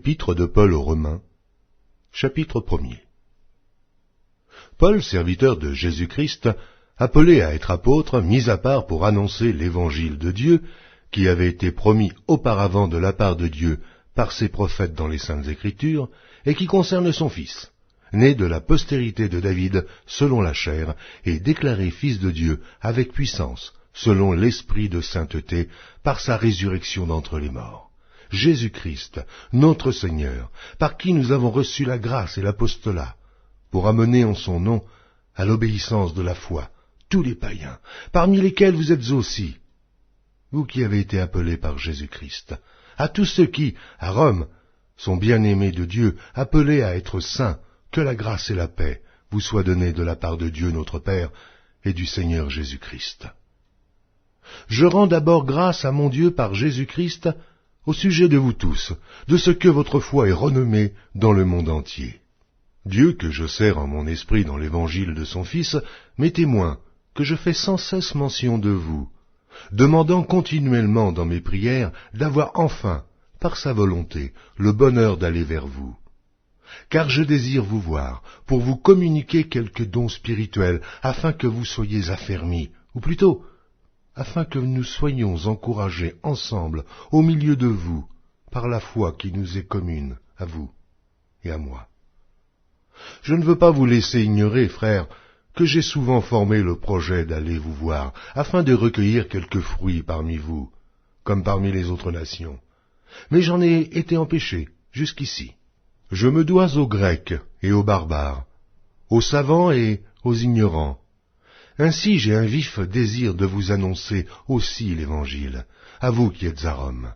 Épître de Paul aux Romains, chapitre 1er. Paul, serviteur de Jésus-Christ, appelé à être apôtre, mis à part pour annoncer l'évangile de Dieu, qui avait été promis auparavant de la part de Dieu par ses prophètes dans les Saintes Écritures, et qui concerne son Fils, né de la postérité de David selon la chair, et déclaré Fils de Dieu avec puissance, selon l'Esprit de sainteté, par sa résurrection d'entre les morts. Jésus-Christ, notre Seigneur, par qui nous avons reçu la grâce et l'apostolat, pour amener en son nom à l'obéissance de la foi tous les païens, parmi lesquels vous êtes aussi, vous qui avez été appelés par Jésus-Christ, à tous ceux qui, à Rome, sont bien-aimés de Dieu, appelés à être saints, que la grâce et la paix vous soient données de la part de Dieu notre Père et du Seigneur Jésus-Christ. Je rends d'abord grâce à mon Dieu par Jésus-Christ au sujet de vous tous, de ce que votre foi est renommée dans le monde entier. Dieu, que je sers en mon esprit dans l'évangile de son Fils, m'est témoin que je fais sans cesse mention de vous, demandant continuellement dans mes prières d'avoir enfin, par sa volonté, le bonheur d'aller vers vous. Car je désire vous voir, pour vous communiquer quelques dons spirituels, afin que vous soyez affermis, ou plutôt, afin que nous soyons encouragés ensemble au milieu de vous, par la foi qui nous est commune, à vous et à moi. Je ne veux pas vous laisser ignorer, frères, que j'ai souvent formé le projet d'aller vous voir, afin de recueillir quelques fruits parmi vous, comme parmi les autres nations. Mais j'en ai été empêché, jusqu'ici. Je me dois aux Grecs et aux barbares, aux savants et aux ignorants. Ainsi j'ai un vif désir de vous annoncer aussi l'Évangile, à vous qui êtes à Rome.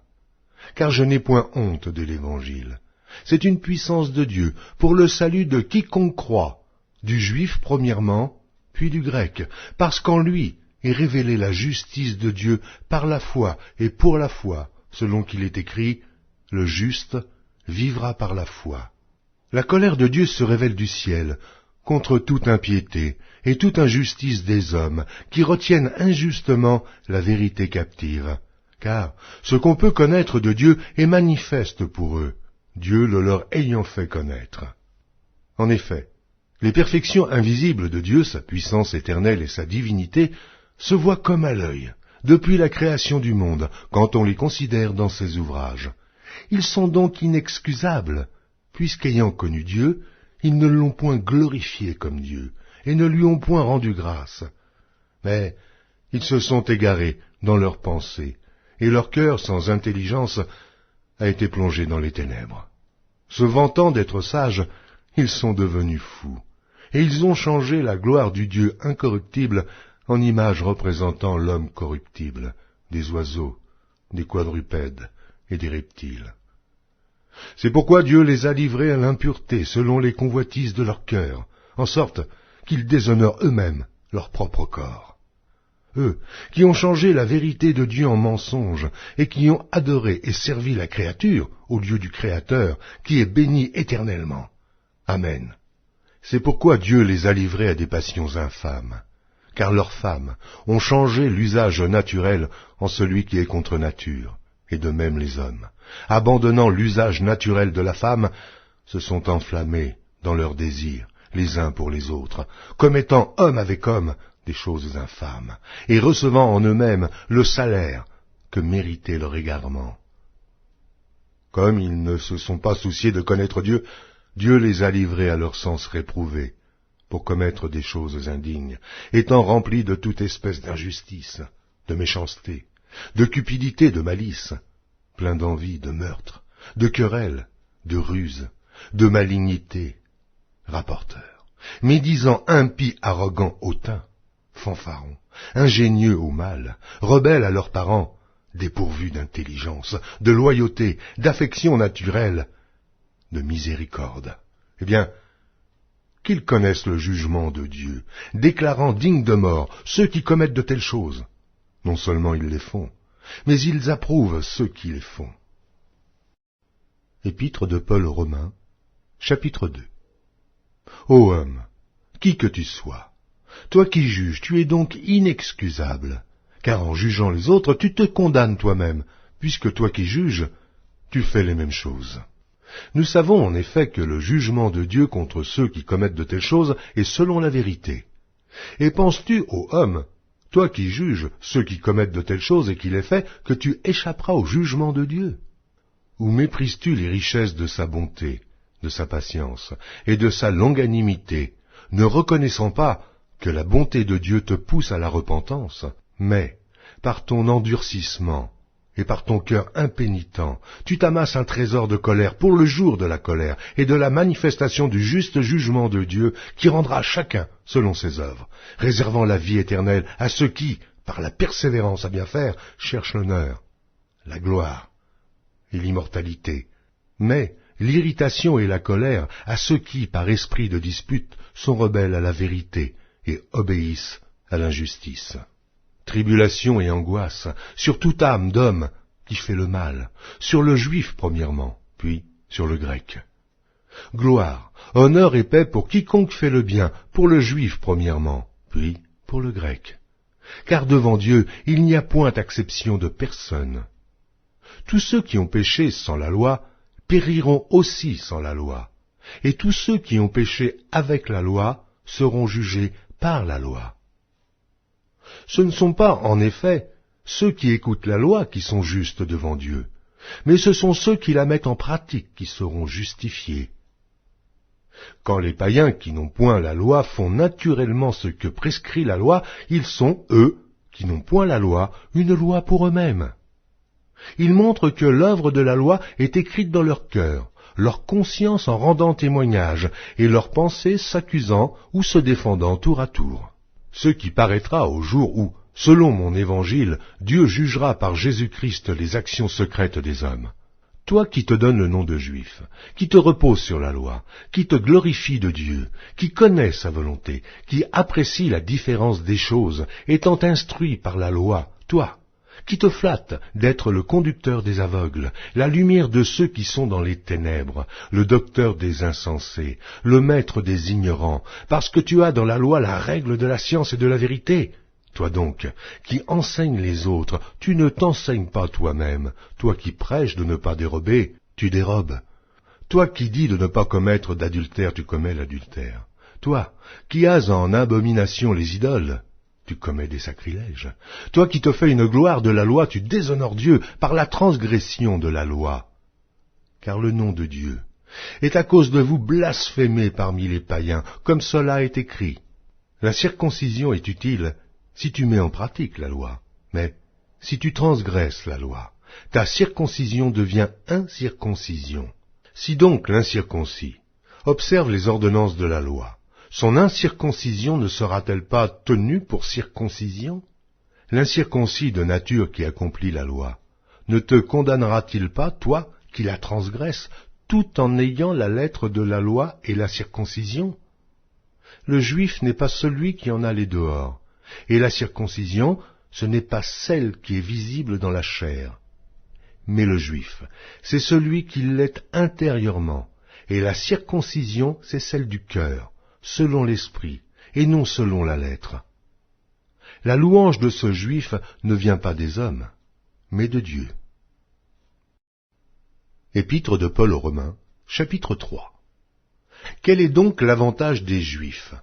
Car je n'ai point honte de l'Évangile. C'est une puissance de Dieu pour le salut de quiconque croit, du juif premièrement, puis du grec, parce qu'en lui est révélée la justice de Dieu par la foi et pour la foi, selon qu'il est écrit, « Le juste vivra par la foi ». La colère de Dieu se révèle du ciel, contre toute impiété et toute injustice des hommes, qui retiennent injustement la vérité captive. Car ce qu'on peut connaître de Dieu est manifeste pour eux, Dieu le leur ayant fait connaître. En effet, les perfections invisibles de Dieu, sa puissance éternelle et sa divinité, se voient comme à l'œil, depuis la création du monde, quand on les considère dans ses ouvrages. Ils sont donc inexcusables, puisqu'ayant connu Dieu, ils ne l'ont point glorifié comme Dieu, et ne lui ont point rendu grâce. Mais ils se sont égarés dans leurs pensées, et leur cœur sans intelligence a été plongé dans les ténèbres. Se vantant d'être sages, ils sont devenus fous, et ils ont changé la gloire du Dieu incorruptible en image représentant l'homme corruptible, des oiseaux, des quadrupèdes et des reptiles. C'est pourquoi Dieu les a livrés à l'impureté selon les convoitises de leur cœur, en sorte qu'ils déshonorent eux-mêmes leur propre corps. Eux, qui ont changé la vérité de Dieu en mensonge, et qui ont adoré et servi la créature au lieu du Créateur, qui est béni éternellement. Amen. C'est pourquoi Dieu les a livrés à des passions infâmes, car leurs femmes ont changé l'usage naturel en celui qui est contre nature, et de même les hommes, abandonnant l'usage naturel de la femme, se sont enflammés dans leurs désirs, les uns pour les autres, commettant homme avec homme des choses infâmes, et recevant en eux-mêmes le salaire que méritait leur égarement. Comme ils ne se sont pas souciés de connaître Dieu, Dieu les a livrés à leur sens réprouvé, pour commettre des choses indignes, étant remplis de toute espèce d'injustice, de méchanceté, de cupidité, de malice, plein d'envie, de meurtre, de querelles, de ruse, de malignité, rapporteurs, médisants, impies, arrogants, hautains, fanfarons, ingénieux au mal, rebelles à leurs parents, dépourvus d'intelligence, de loyauté, d'affection naturelle, de miséricorde. Eh bien, qu'ils connaissent le jugement de Dieu, déclarant dignes de mort ceux qui commettent de telles choses. Non seulement ils les font, mais ils approuvent ceux qui les font. Épître de Paul aux Romains, chapitre 2. Ô homme, qui que tu sois, toi qui juges, tu es donc inexcusable, car en jugeant les autres, tu te condamnes toi-même, puisque toi qui juges, tu fais les mêmes choses. Nous savons en effet que le jugement de Dieu contre ceux qui commettent de telles choses est selon la vérité. Et penses-tu, ô homme, toi qui juges ceux qui commettent de telles choses et qui les fais, que tu échapperas au jugement de Dieu? Ou méprises-tu les richesses de sa bonté, de sa patience et de sa longanimité, ne reconnaissant pas que la bonté de Dieu te pousse à la repentance, mais, par ton endurcissement et par ton cœur impénitent, tu t'amasses un trésor de colère pour le jour de la colère et de la manifestation du juste jugement de Dieu qui rendra chacun selon ses œuvres, réservant la vie éternelle à ceux qui, par la persévérance à bien faire, cherchent l'honneur, la gloire et l'immortalité, mais l'irritation et la colère à ceux qui, par esprit de dispute, sont rebelles à la vérité et obéissent à l'injustice. Tribulation et angoisse sur toute âme d'homme qui fait le mal, sur le juif premièrement, puis sur le grec. Gloire, honneur et paix pour quiconque fait le bien, pour le juif premièrement, puis pour le grec. Car devant Dieu, il n'y a point acception de personne. Tous ceux qui ont péché sans la loi périront aussi sans la loi, et tous ceux qui ont péché avec la loi seront jugés par la loi. Ce ne sont pas, en effet, ceux qui écoutent la loi qui sont justes devant Dieu, mais ce sont ceux qui la mettent en pratique qui seront justifiés. Quand les païens qui n'ont point la loi font naturellement ce que prescrit la loi, ils sont, eux, qui n'ont point la loi, une loi pour eux-mêmes. Ils montrent que l'œuvre de la loi est écrite dans leur cœur, leur conscience en rendant témoignage, et leurs pensées s'accusant ou se défendant tour à tour. Ce qui paraîtra au jour où, selon mon évangile, Dieu jugera par Jésus-Christ les actions secrètes des hommes. Toi qui te donnes le nom de juif, qui te repose sur la loi, qui te glorifie de Dieu, qui connais sa volonté, qui apprécie la différence des choses, étant instruit par la loi, toi, qui te flatte d'être le conducteur des aveugles, la lumière de ceux qui sont dans les ténèbres, le docteur des insensés, le maître des ignorants, parce que tu as dans la loi la règle de la science et de la vérité. Toi donc, qui enseignes les autres, tu ne t'enseignes pas toi-même. Toi qui prêches de ne pas dérober, tu dérobes. Toi qui dis de ne pas commettre d'adultère, tu commets l'adultère. Toi qui as en abomination les idoles, tu commets des sacrilèges. Toi qui te fais une gloire de la loi, tu déshonores Dieu par la transgression de la loi. Car le nom de Dieu est à cause de vous blasphémé parmi les païens, comme cela est écrit. La circoncision est utile si tu mets en pratique la loi, mais si tu transgresses la loi, ta circoncision devient incirconcision. Si donc l'incirconcis observe les ordonnances de la loi, son incirconcision ne sera-t-elle pas tenue pour circoncision? L'incirconcis de nature qui accomplit la loi ne te condamnera-t-il pas, toi, qui la transgresses, tout en ayant la lettre de la loi et la circoncision? Le juif n'est pas celui qui en a les dehors, et la circoncision, ce n'est pas celle qui est visible dans la chair. Mais le juif, c'est celui qui l'est intérieurement, et la circoncision, c'est celle du cœur, selon l'esprit, et non selon la lettre. La louange de ce juif ne vient pas des hommes, mais de Dieu. Épître de Paul aux Romains, chapitre 3. Quel est donc l'avantage des Juifs?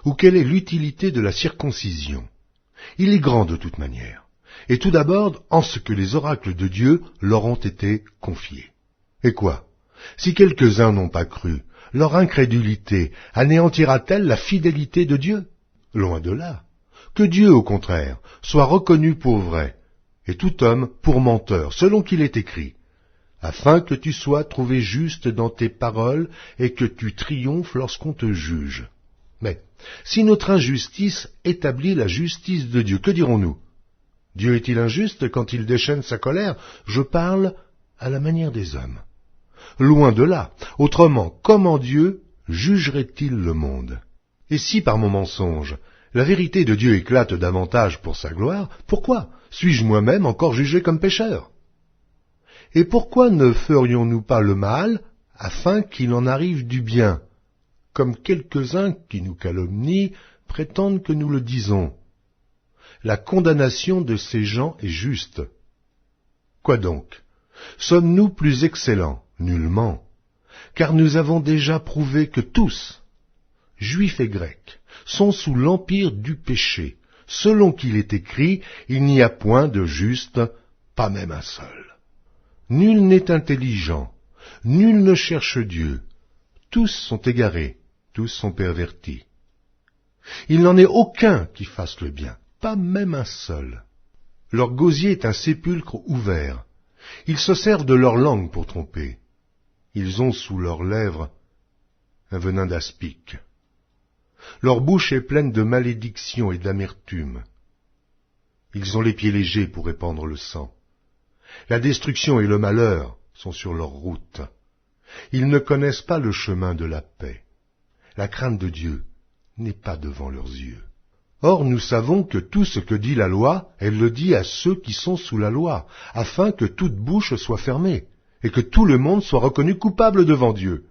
Ou quelle est l'utilité de la circoncision? Il est grand de toute manière, et tout d'abord en ce que les oracles de Dieu leur ont été confiés. Et quoi? Si quelques-uns n'ont pas cru, leur incrédulité anéantira-t-elle la fidélité de Dieu? Loin de là. Que Dieu, au contraire, soit reconnu pour vrai, et tout homme pour menteur, selon qu'il est écrit, afin que tu sois trouvé juste dans tes paroles et que tu triomphes lorsqu'on te juge. Mais si notre injustice établit la justice de Dieu, que dirons-nous? Dieu est-il injuste quand il déchaîne sa colère? Je parle à la manière des hommes. Loin de là. Autrement, comment Dieu jugerait-il le monde? Et si par mon mensonge, la vérité de Dieu éclate davantage pour sa gloire, pourquoi suis-je moi-même encore jugé comme pécheur? Et pourquoi ne ferions-nous pas le mal afin qu'il en arrive du bien, comme quelques-uns qui nous calomnient prétendent que nous le disons? La condamnation de ces gens est juste. Quoi donc? Sommes-nous plus excellents? Nullement. car nous avons déjà prouvé que tous, juifs et grecs, sont sous l'empire du péché, selon qu'il est écrit, il n'y a point de juste, pas même un seul. Nul n'est intelligent, nul ne cherche Dieu, tous sont égarés, tous sont pervertis. Il n'en est aucun qui fasse le bien, pas même un seul. Leur gosier est un sépulcre ouvert. Ils se servent de leur langue pour tromper. Ils ont sous leurs lèvres un venin d'aspic. Leur bouche est pleine de malédiction et d'amertume. Ils ont les pieds légers pour répandre le sang. La destruction et le malheur sont sur leur route. Ils ne connaissent pas le chemin de la paix. La crainte de Dieu n'est pas devant leurs yeux. Or nous savons que tout ce que dit la loi, elle le dit à ceux qui sont sous la loi, afin que toute bouche soit fermée, et que tout le monde soit reconnu coupable devant Dieu.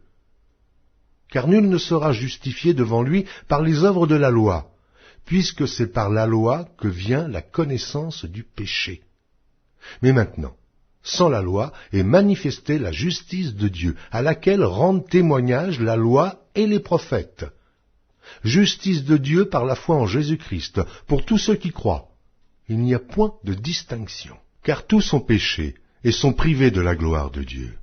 Car nul ne sera justifié devant lui par les œuvres de la loi, puisque c'est par la loi que vient la connaissance du péché. Mais maintenant, sans la loi est manifestée la justice de Dieu, à laquelle rendent témoignage la loi et les prophètes. Justice de Dieu par la foi en Jésus-Christ, pour tous ceux qui croient. Il n'y a point de distinction, car tous ont péché et sont privés de la gloire de Dieu.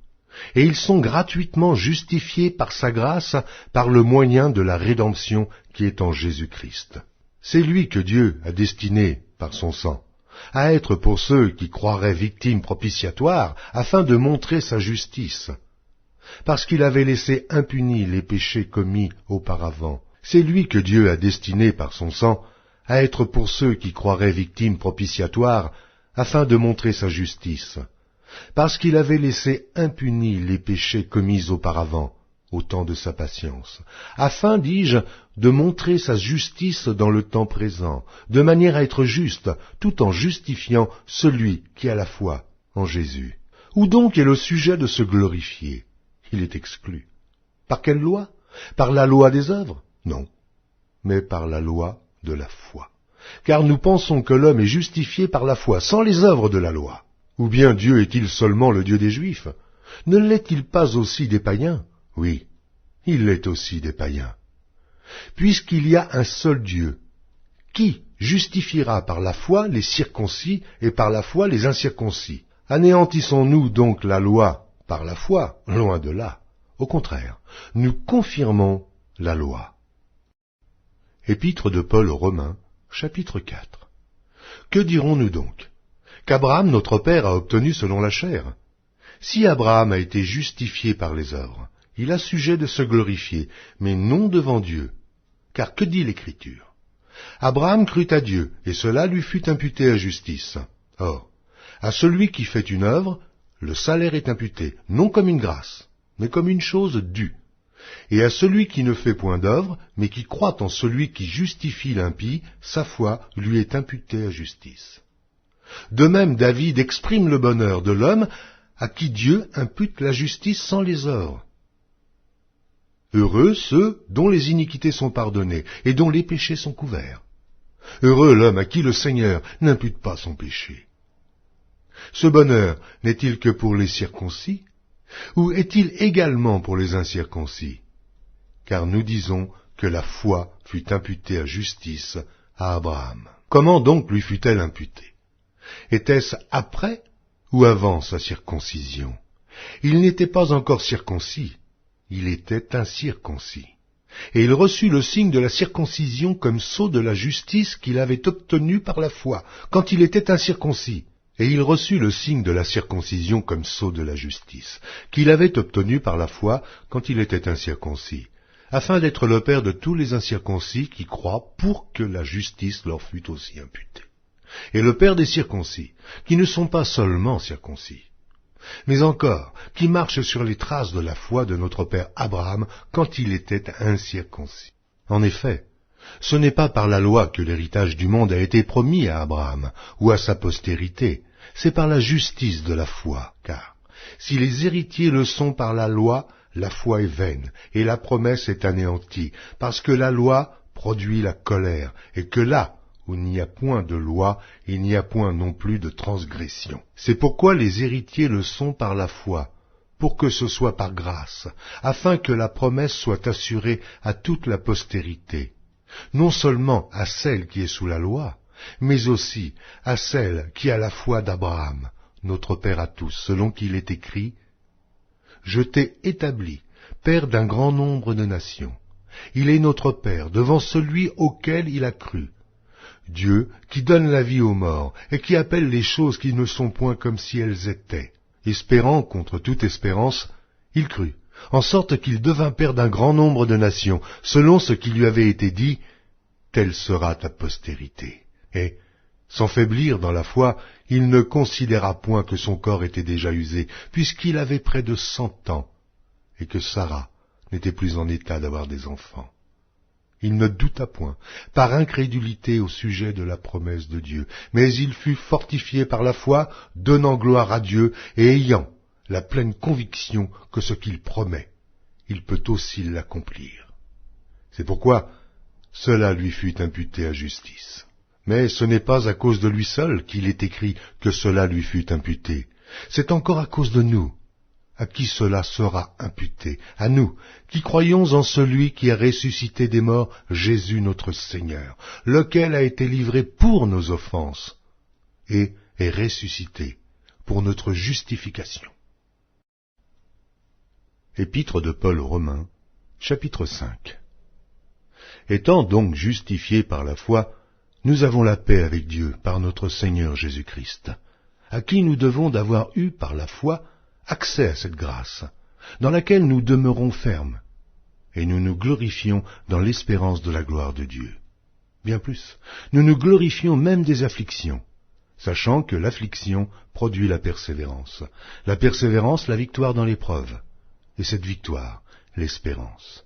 Et ils sont gratuitement justifiés par sa grâce, par le moyen de la rédemption qui est en Jésus-Christ. C'est lui que Dieu a destiné, par son sang, à être pour ceux qui croiraient victimes propitiatoires, afin de montrer sa justice. Parce qu'il avait laissé impunis les péchés commis auparavant, c'est lui que Dieu a destiné par son sang à être pour ceux qui croiraient victimes propitiatoires, afin de montrer sa justice. Parce qu'il avait laissé impunis les péchés commis auparavant, au temps de sa patience, afin, dis-je, de montrer sa justice dans le temps présent, de manière à être juste, tout en justifiant celui qui a la foi en Jésus. Où donc est le sujet de se glorifier? Il est exclu. Par quelle loi? Par la loi des œuvres? Non, mais par la loi de la foi. Car nous pensons que l'homme est justifié par la foi, sans les œuvres de la loi. Ou bien Dieu est-il seulement le Dieu des Juifs? Ne l'est-il pas aussi des païens? Oui, il l'est aussi des païens. Puisqu'il y a un seul Dieu, qui justifiera par la foi les circoncis et par la foi les incirconcis? Anéantissons-nous donc la loi par la foi? Loin de là. Au contraire, nous confirmons la loi. Épître de Paul aux Romains, chapitre 4. Que dirons-nous donc? Qu'Abraham, notre père, a obtenu selon la chair. Si Abraham a été justifié par les œuvres, il a sujet de se glorifier, mais non devant Dieu. Car que dit l'Écriture? Abraham crut à Dieu, et cela lui fut imputé à justice. Or, à celui qui fait une œuvre, le salaire est imputé, non comme une grâce, mais comme une chose due. Et à celui qui ne fait point d'œuvre, mais qui croit en celui qui justifie l'impie, sa foi lui est imputée à justice. De même, David exprime le bonheur de l'homme à qui Dieu impute la justice sans les œuvres. Heureux ceux dont les iniquités sont pardonnées et dont les péchés sont couverts. Heureux l'homme à qui le Seigneur n'impute pas son péché. Ce bonheur n'est-il que pour les circoncis, ou est-il également pour les incirconcis? Car nous disons que la foi fut imputée à justice à Abraham. Comment donc lui fut-elle imputée? Était-ce après ou avant sa circoncision? Il n'était pas encore circoncis, il était incirconcis. Et il reçut le signe de la circoncision comme sceau de la justice qu'il avait obtenue par la foi, quand il était incirconcis. Et il reçut le signe de la circoncision comme sceau de la justice, qu'il avait obtenu par la foi quand il était incirconcis, afin d'être le père de tous les incirconcis qui croient pour que la justice leur fût aussi imputée. Et le père des circoncis, qui ne sont pas seulement circoncis, mais encore qui marchent sur les traces de la foi de notre père Abraham quand il était incirconcis. En effet, ce n'est pas par la loi que l'héritage du monde a été promis à Abraham ou à sa postérité, c'est par la justice de la foi, car si les héritiers le sont par la loi, la foi est vaine et la promesse est anéantie, parce que la loi produit la colère, et que là où il n'y a point de loi, il n'y a point non plus de transgression. C'est pourquoi les héritiers le sont par la foi, pour que ce soit par grâce, afin que la promesse soit assurée à toute la postérité, non seulement à celle qui est sous la loi, mais aussi à celle qui a la foi d'Abraham, notre Père à tous, selon qu'il est écrit « Je t'ai établi, Père d'un grand nombre de nations. Il est notre Père devant celui auquel il a cru. Dieu qui donne la vie aux morts et qui appelle les choses qui ne sont point comme si elles étaient. » Espérant contre toute espérance, il crut, en sorte qu'il devint père d'un grand nombre de nations, selon ce qui lui avait été dit, « Telle sera ta postérité. » Et, sans faiblir dans la foi, il ne considéra point que son corps était déjà usé, puisqu'il avait près de 100 ans, et que Sarah n'était plus en état d'avoir des enfants. Il ne douta point, par incrédulité au sujet de la promesse de Dieu, mais il fut fortifié par la foi, donnant gloire à Dieu et ayant la pleine conviction que ce qu'il promet, il peut aussi l'accomplir. C'est pourquoi cela lui fut imputé à justice. Mais ce n'est pas à cause de lui seul qu'il est écrit que cela lui fut imputé. C'est encore à cause de nous, à qui cela sera imputé, à nous, qui croyons en celui qui a ressuscité des morts, Jésus notre Seigneur, lequel a été livré pour nos offenses, et est ressuscité pour notre justification. Épître de Paul aux Romains, chapitre 5. Étant donc justifiés par la foi, nous avons la paix avec Dieu par notre Seigneur Jésus-Christ, à qui nous devons d'avoir eu par la foi accès à cette grâce, dans laquelle nous demeurons fermes, et nous nous glorifions dans l'espérance de la gloire de Dieu. Bien plus, nous nous glorifions même des afflictions, sachant que l'affliction produit la persévérance, la victoire dans l'épreuve, et cette victoire, l'espérance.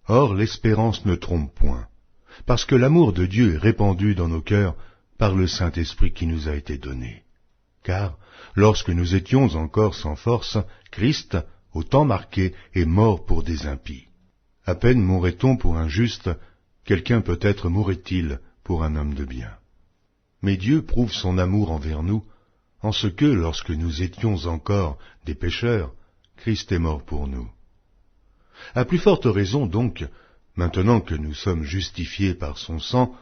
Or, l'espérance ne trompe point, parce que l'amour de Dieu est répandu dans nos cœurs par le Saint-Esprit qui nous a été donné. Car, lorsque nous étions encore sans force, Christ, au temps marqué, est mort pour des impies. À peine mourrait-on pour un juste, quelqu'un peut-être mourrait-il pour un homme de bien. Mais Dieu prouve son amour envers nous, en ce que, lorsque nous étions encore des pécheurs, Christ est mort pour nous. À plus forte raison donc, maintenant que nous sommes justifiés par son sang,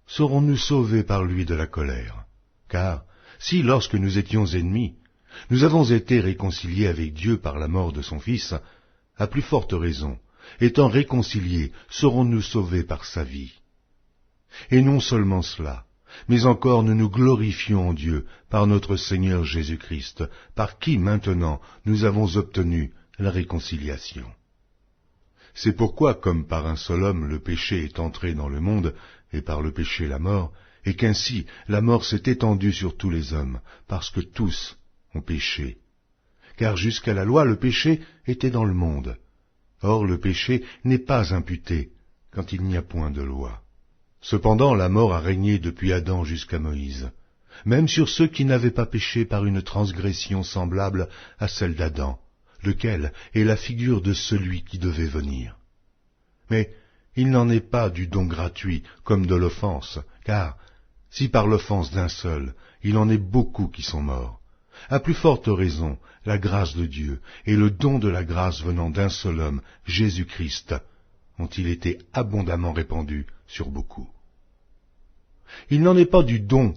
serons-nous sauvés par lui de la colère. Car, si lorsque nous étions ennemis, nous avons été réconciliés avec Dieu par la mort de son Fils, à plus forte raison, étant réconciliés, serons-nous sauvés par sa vie. Et non seulement cela, mais encore nous nous glorifions en Dieu par notre Seigneur Jésus-Christ, par qui maintenant nous avons obtenu la réconciliation. C'est pourquoi, comme par un seul homme le péché est entré dans le monde, et par le péché la mort, et qu'ainsi la mort s'est étendue sur tous les hommes, parce que tous ont péché. Car jusqu'à la loi, le péché était dans le monde. Or le péché n'est pas imputé, quand il n'y a point de loi. Cependant la mort a régné depuis Adam jusqu'à Moïse, même sur ceux qui n'avaient pas péché par une transgression semblable à celle d'Adam, lequel est la figure de celui qui devait venir. Mais il n'en est pas du don gratuit comme de l'offense, car si par l'offense d'un seul, il en est beaucoup qui sont morts, à plus forte raison, la grâce de Dieu et le don de la grâce venant d'un seul homme, Jésus-Christ, ont-ils été abondamment répandus sur beaucoup. Il n'en est pas du don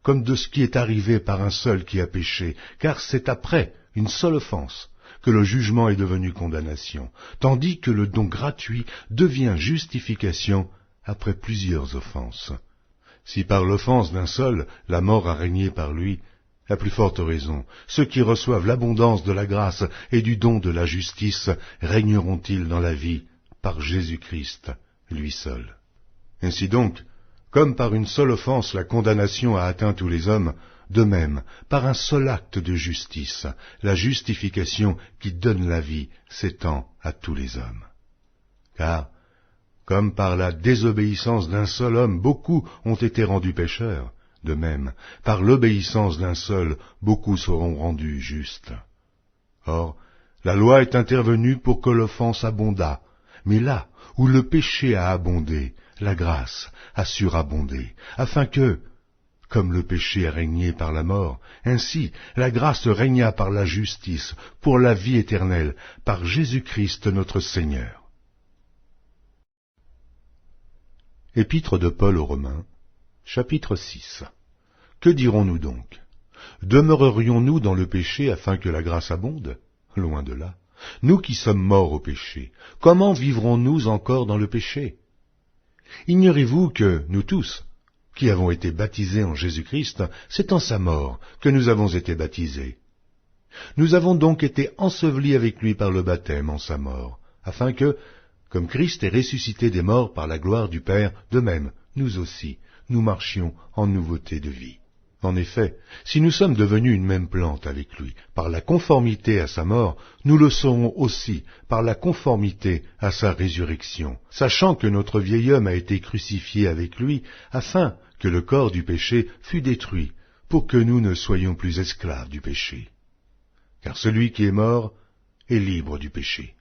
comme de ce qui est arrivé par un seul qui a péché, car c'est après une seule offense que le jugement est devenu condamnation, tandis que le don gratuit devient justification après plusieurs offenses. Si par l'offense d'un seul, la mort a régné par lui, à plus forte raison, ceux qui reçoivent l'abondance de la grâce et du don de la justice régneront-ils dans la vie par Jésus-Christ, lui seul. Ainsi donc, comme par une seule offense la condamnation a atteint tous les hommes, de même, par un seul acte de justice, la justification qui donne la vie s'étend à tous les hommes. Car, comme par la désobéissance d'un seul homme beaucoup ont été rendus pécheurs, de même, par l'obéissance d'un seul, beaucoup seront rendus justes. Or, la loi est intervenue pour que l'offense abondât, mais là où le péché a abondé, la grâce a surabondé, afin que, Comme le péché a régné par la mort, ainsi la grâce régna par la justice, pour la vie éternelle, par Jésus-Christ notre Seigneur. Épître de Paul aux Romains, chapitre 6. Que dirons-nous donc? Demeurerions-nous dans le péché afin que la grâce abonde? Loin de là. Nous qui sommes morts au péché, comment vivrons-nous encore dans le péché? Ignorez-vous que nous tous, qui avons été baptisés en Jésus-Christ, c'est en sa mort que nous avons été baptisés. Nous avons donc été ensevelis avec lui par le baptême en sa mort, afin que, comme Christ est ressuscité des morts par la gloire du Père, de même, nous aussi, nous marchions en nouveauté de vie. En effet, si nous sommes devenus une même plante avec lui, par la conformité à sa mort, nous le serons aussi par la conformité à sa résurrection, sachant que notre vieil homme a été crucifié avec lui, afin que le corps du péché fût détruit, pour que nous ne soyons plus esclaves du péché. Car celui qui est mort est libre du péché.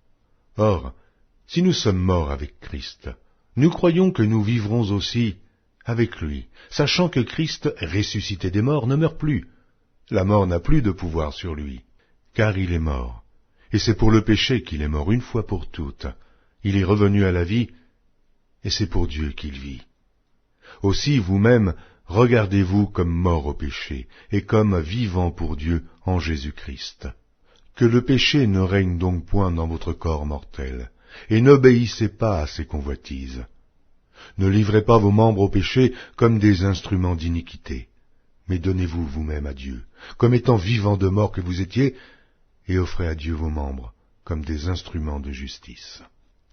Or, si nous sommes morts avec Christ, nous croyons que nous vivrons aussi avec lui, sachant que Christ, ressuscité des morts, ne meurt plus. La mort n'a plus de pouvoir sur lui, car il est mort. Et c'est pour le péché qu'il est mort une fois pour toutes. Il est revenu à la vie, et c'est pour Dieu qu'il vit. Aussi vous-même, regardez-vous comme morts au péché, et comme vivants pour Dieu en Jésus-Christ. Que le péché ne règne donc point dans votre corps mortel, et n'obéissez pas à ses convoitises. Ne livrez pas vos membres au péché comme des instruments d'iniquité, mais donnez-vous vous-même à Dieu, comme étant vivants de mort que vous étiez, et offrez à Dieu vos membres comme des instruments de justice.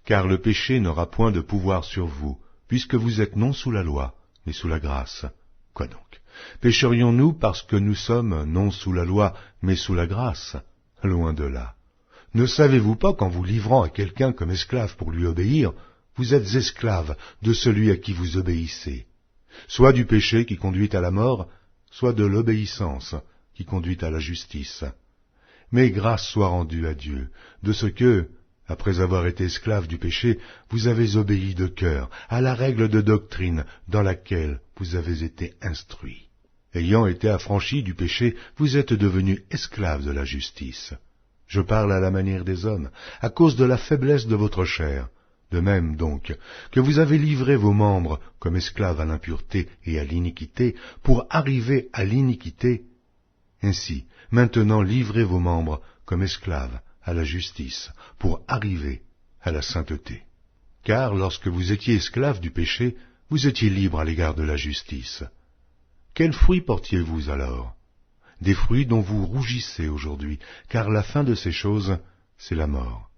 Car le péché n'aura point de pouvoir sur vous, puisque vous êtes non sous la loi, mais sous la grâce. Quoi donc? Pécherions-nous parce que nous sommes non sous la loi, mais sous la grâce? Loin de là. Ne savez-vous pas qu'en vous livrant à quelqu'un comme esclave pour lui obéir, vous êtes esclave de celui à qui vous obéissez, soit du péché qui conduit à la mort, soit de l'obéissance qui conduit à la justice. Mais grâce soit rendue à Dieu, de ce que, après avoir été esclave du péché, vous avez obéi de cœur à la règle de doctrine dans laquelle vous avez été instruits. Ayant été affranchis du péché, vous êtes devenus esclaves de la justice. Je parle à la manière des hommes, à cause de la faiblesse de votre chair. De même donc que vous avez livré vos membres comme esclaves à l'impureté et à l'iniquité pour arriver à l'iniquité, ainsi maintenant livrez vos membres comme esclaves à la justice pour arriver à la sainteté. Car lorsque vous étiez esclaves du péché, vous étiez libres à l'égard de la justice. Quels fruits portiez-vous alors? Des fruits dont vous rougissez aujourd'hui, car la fin de ces choses, c'est la mort.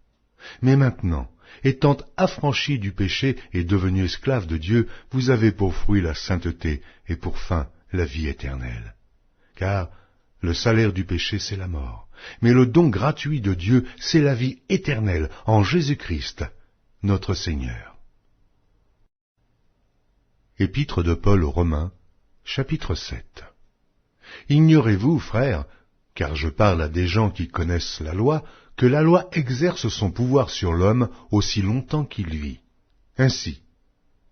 Mais maintenant, étant affranchis du péché et devenus esclaves de Dieu, vous avez pour fruit la sainteté et pour fin la vie éternelle. Car le salaire du péché, c'est la mort, mais le don gratuit de Dieu, c'est la vie éternelle en Jésus-Christ, notre Seigneur. Épître de Paul aux Romains, chapitre 7. Ignorez-vous, frères, car je parle à des gens qui connaissent la loi, que la loi exerce son pouvoir sur l'homme aussi longtemps qu'il vit. Ainsi,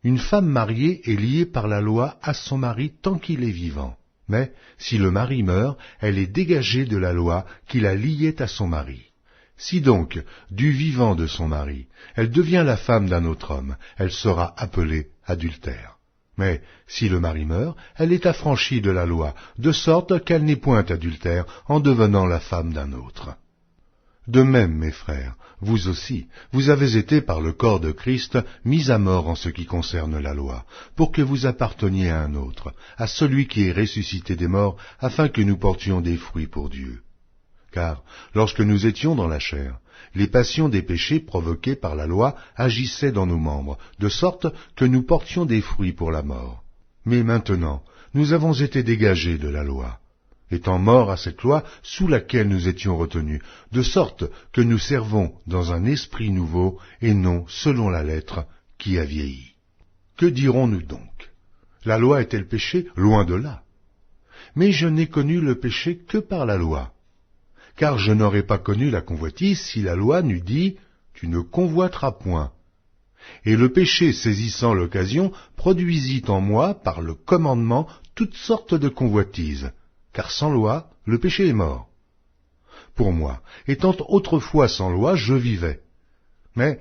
une femme mariée est liée par la loi à son mari tant qu'il est vivant. Mais si le mari meurt, elle est dégagée de la loi qui la liait à son mari. Si donc, du vivant de son mari, elle devient la femme d'un autre homme, elle sera appelée adultère. Mais si le mari meurt, elle est affranchie de la loi, de sorte qu'elle n'est point adultère en devenant la femme d'un autre. De même, mes frères, vous aussi, vous avez été par le corps de Christ mis à mort en ce qui concerne la loi, pour que vous apparteniez à un autre, à celui qui est ressuscité des morts, afin que nous portions des fruits pour Dieu. Car, lorsque nous étions dans la chair, les passions des péchés provoqués par la loi agissaient dans nos membres, de sorte que nous portions des fruits pour la mort. Mais maintenant, nous avons été dégagés de la loi, étant morts à cette loi sous laquelle nous étions retenus, de sorte que nous servons dans un esprit nouveau et non selon la lettre qui a vieilli. Que dirons-nous donc? La loi est-elle péché? Loin de là. Mais je n'ai connu le péché que par la loi. Car je n'aurais pas connu la convoitise si la loi n'eût dit « Tu ne convoiteras point ». Et le péché, saisissant l'occasion, produisit en moi, par le commandement, toutes sortes de convoitises, car sans loi, le péché est mort. Pour moi, étant autrefois sans loi, je vivais. Mais,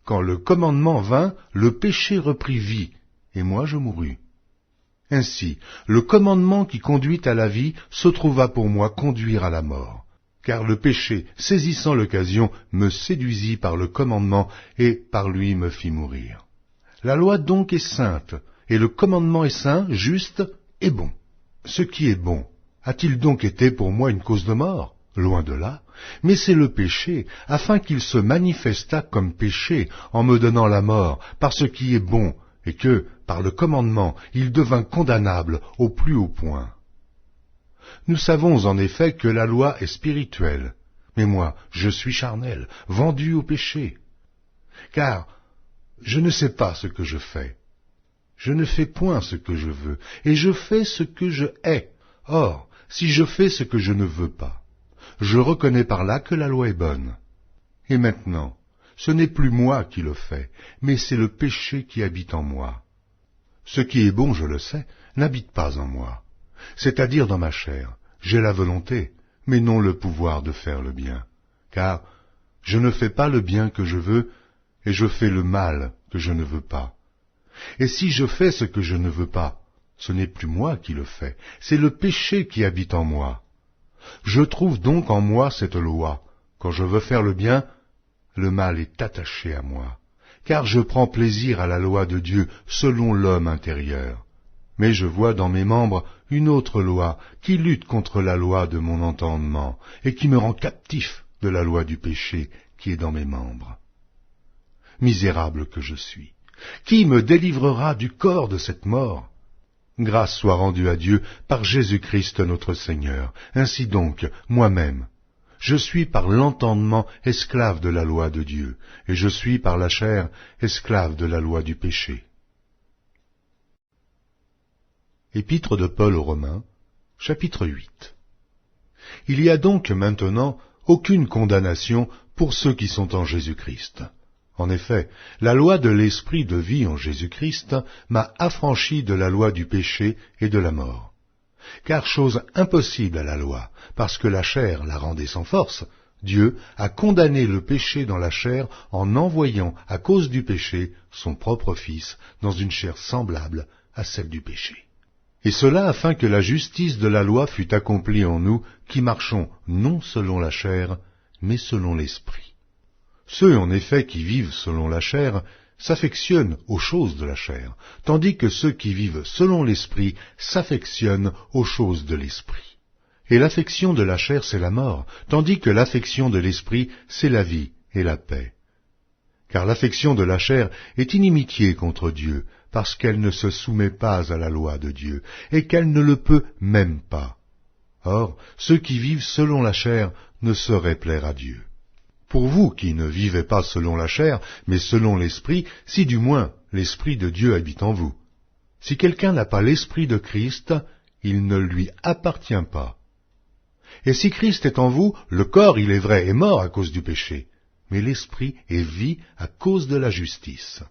quand le commandement vint, le péché reprit vie, et moi je mourus. Ainsi, le commandement qui conduit à la vie se trouva pour moi conduire à la mort. Car le péché, saisissant l'occasion, me séduisit par le commandement, et par lui me fit mourir. La loi donc est sainte, et le commandement est saint, juste et bon. Ce qui est bon, a-t-il donc été pour moi une cause de mort? Loin de là, mais c'est le péché, afin qu'il se manifestât comme péché, en me donnant la mort, par ce qui est bon, et que, par le commandement, il devint condamnable au plus haut point. Nous savons en effet que la loi est spirituelle, mais moi, je suis charnel, vendu au péché. Car je ne sais pas ce que je fais. Je ne fais point ce que je veux, et je fais ce que je hais. Or, si je fais ce que je ne veux pas, je reconnais par là que la loi est bonne. Et maintenant, ce n'est plus moi qui le fais, mais c'est le péché qui habite en moi. Ce qui est bon, je le sais, n'habite pas en moi, c'est-à-dire dans ma chair. J'ai la volonté, mais non le pouvoir de faire le bien. Car je ne fais pas le bien que je veux, et je fais le mal que je ne veux pas. Et si je fais ce que je ne veux pas, ce n'est plus moi qui le fais, c'est le péché qui habite en moi. Je trouve donc en moi cette loi. Quand je veux faire le bien, le mal est attaché à moi, car je prends plaisir à la loi de Dieu selon l'homme intérieur. Mais je vois dans mes membres une autre loi qui lutte contre la loi de mon entendement et qui me rend captif de la loi du péché qui est dans mes membres. Misérable que je suis, qui me délivrera du corps de cette mort? Grâce soit rendue à Dieu par Jésus-Christ notre Seigneur. Ainsi donc, moi-même, je suis par l'entendement esclave de la loi de Dieu, et je suis par la chair esclave de la loi du péché. Épître de Paul aux Romains, chapitre 8. Il y a donc maintenant aucune condamnation pour ceux qui sont en Jésus-Christ. En effet, la loi de l'esprit de vie en Jésus-Christ m'a affranchi de la loi du péché et de la mort. Car chose impossible à la loi, parce que la chair la rendait sans force, Dieu a condamné le péché dans la chair en envoyant, à cause du péché, son propre Fils dans une chair semblable à celle du péché. Et cela afin que la justice de la loi fût accomplie en nous qui marchons non selon la chair, mais selon l'esprit. Ceux, en effet, qui vivent selon la chair s'affectionnent aux choses de la chair, tandis que ceux qui vivent selon l'esprit s'affectionnent aux choses de l'esprit. Et l'affection de la chair, c'est la mort, tandis que l'affection de l'esprit, c'est la vie et la paix. Car l'affection de la chair est inimitié contre Dieu, parce qu'elle ne se soumet pas à la loi de Dieu, et qu'elle ne le peut même pas. Or, ceux qui vivent selon la chair ne sauraient plaire à Dieu. Pour vous qui ne vivez pas selon la chair, mais selon l'esprit, si du moins l'esprit de Dieu habite en vous. Si quelqu'un n'a pas l'esprit de Christ, il ne lui appartient pas. Et si Christ est en vous, le corps, il est vrai, est mort à cause du péché, mais l'esprit est vie à cause de la justice.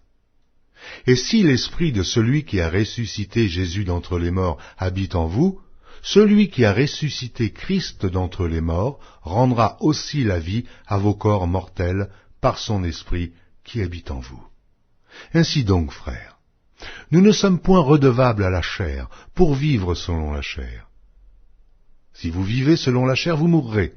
Et si l'esprit de celui qui a ressuscité Jésus d'entre les morts habite en vous, celui qui a ressuscité Christ d'entre les morts rendra aussi la vie à vos corps mortels par son esprit qui habite en vous. Ainsi donc, frères, nous ne sommes point redevables à la chair pour vivre selon la chair. Si vous vivez selon la chair, vous mourrez.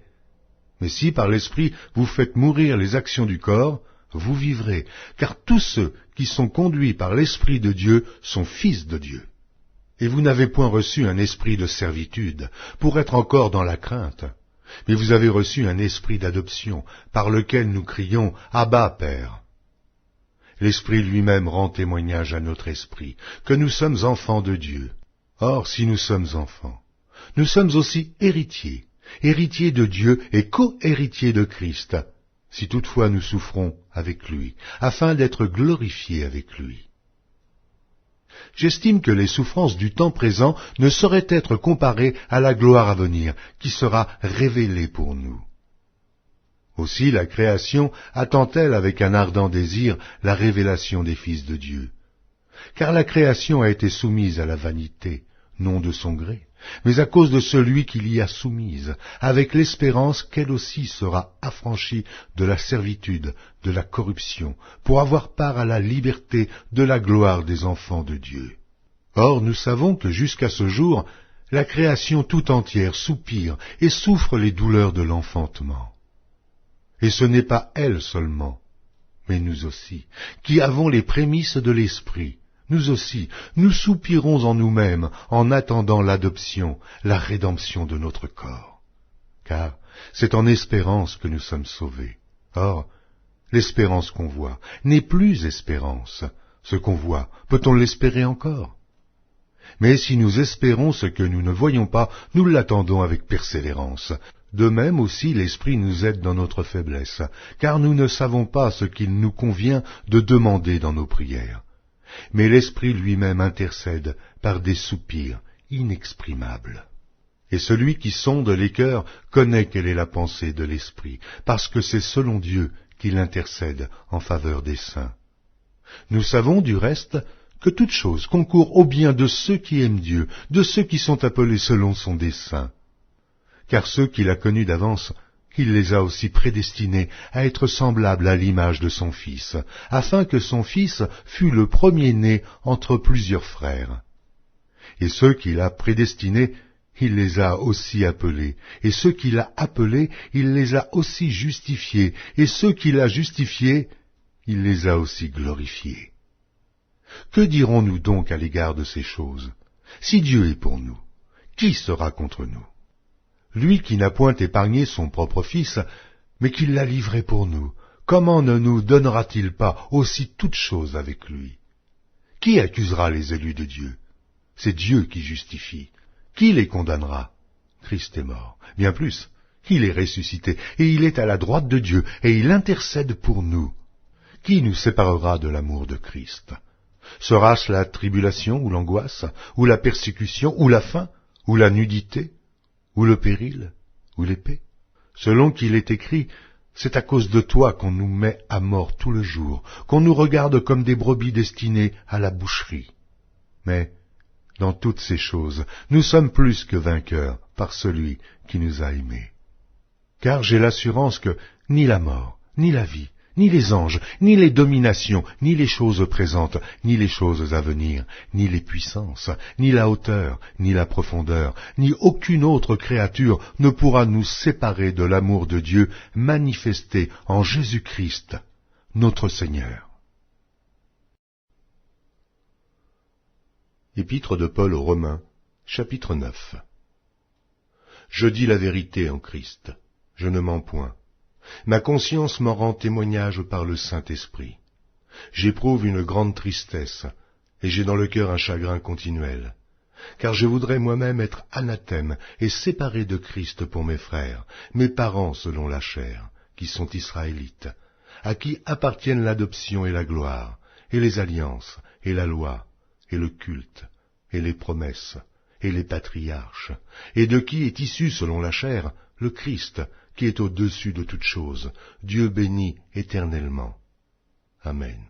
Mais si par l'esprit vous faites mourir les actions du corps, vous vivrez, car tous ceux qui sont conduits par l'Esprit de Dieu sont fils de Dieu. Et vous n'avez point reçu un esprit de servitude, pour être encore dans la crainte, mais vous avez reçu un esprit d'adoption, par lequel nous crions « Abba, Père ». L'Esprit lui-même rend témoignage à notre esprit, que nous sommes enfants de Dieu. Or, si nous sommes enfants, nous sommes aussi héritiers, héritiers de Dieu et co-héritiers de Christ, si toutefois nous souffrons avec lui, afin d'être glorifiés avec lui. J'estime que les souffrances du temps présent ne sauraient être comparées à la gloire à venir, qui sera révélée pour nous. Aussi la création attend-elle avec un ardent désir la révélation des fils de Dieu. Car la création a été soumise à la vanité, non de son gré, mais à cause de celui qui l'y a soumise, avec l'espérance qu'elle aussi sera affranchie de la servitude, de la corruption, pour avoir part à la liberté de la gloire des enfants de Dieu. Or nous savons que jusqu'à ce jour, la création tout entière soupire et souffre les douleurs de l'enfantement. Et ce n'est pas elle seulement, mais nous aussi, qui avons les prémices de l'Esprit. Nous aussi, nous soupirons en nous-mêmes en attendant l'adoption, la rédemption de notre corps. Car c'est en espérance que nous sommes sauvés. Or, l'espérance qu'on voit n'est plus espérance. Ce qu'on voit, peut-on l'espérer encore? Mais si nous espérons ce que nous ne voyons pas, nous l'attendons avec persévérance. De même aussi l'Esprit nous aide dans notre faiblesse, car nous ne savons pas ce qu'il nous convient de demander dans nos prières. Mais l'Esprit lui-même intercède par des soupirs inexprimables. Et celui qui sonde les cœurs connaît quelle est la pensée de l'Esprit, parce que c'est selon Dieu qu'il intercède en faveur des saints. Nous savons du reste que toute chose concourt au bien de ceux qui aiment Dieu, de ceux qui sont appelés selon son dessein. Car ceux qu'il a connus d'avance, il les a aussi prédestinés à être semblables à l'image de son Fils, afin que son Fils fût le premier-né entre plusieurs frères. Et ceux qu'il a prédestinés, il les a aussi appelés, et ceux qu'il a appelés, il les a aussi justifiés, et ceux qu'il a justifiés, il les a aussi glorifiés. Que dirons-nous donc à l'égard de ces choses? Si Dieu est pour nous, qui sera contre nous? Lui qui n'a point épargné son propre Fils, mais qui l'a livré pour nous, comment ne nous donnera-t-il pas aussi toutes choses avec lui? Qui accusera les élus de Dieu? C'est Dieu qui justifie. Qui les condamnera? Christ est mort. Bien plus, il est ressuscité, et il est à la droite de Dieu, et il intercède pour nous. Qui nous séparera de l'amour de Christ? Sera-ce la tribulation ou l'angoisse, ou la persécution, ou la faim, ou la nudité, ou le péril, ou l'épée? Selon qu'il est écrit, c'est à cause de toi qu'on nous met à mort tout le jour, qu'on nous regarde comme des brebis destinées à la boucherie. Mais, dans toutes ces choses, nous sommes plus que vainqueurs par celui qui nous a aimés. Car j'ai l'assurance que ni la mort, ni la vie, ni les anges, ni les dominations, ni les choses présentes, ni les choses à venir, ni les puissances, ni la hauteur, ni la profondeur, ni aucune autre créature ne pourra nous séparer de l'amour de Dieu manifesté en Jésus-Christ, notre Seigneur. Épître de Paul aux Romains, chapitre 9. Je dis la vérité en Christ, je ne mens point. Ma conscience m'en rend témoignage par le Saint-Esprit. J'éprouve une grande tristesse, et j'ai dans le cœur un chagrin continuel, car je voudrais moi-même être anathème et séparé de Christ pour mes frères, mes parents selon la chair, qui sont israélites, à qui appartiennent l'adoption et la gloire, et les alliances, et la loi, et le culte, et les promesses, et les patriarches, et de qui est issu selon la chair le Christ, qui est au-dessus de toutes choses, Dieu béni éternellement. Amen.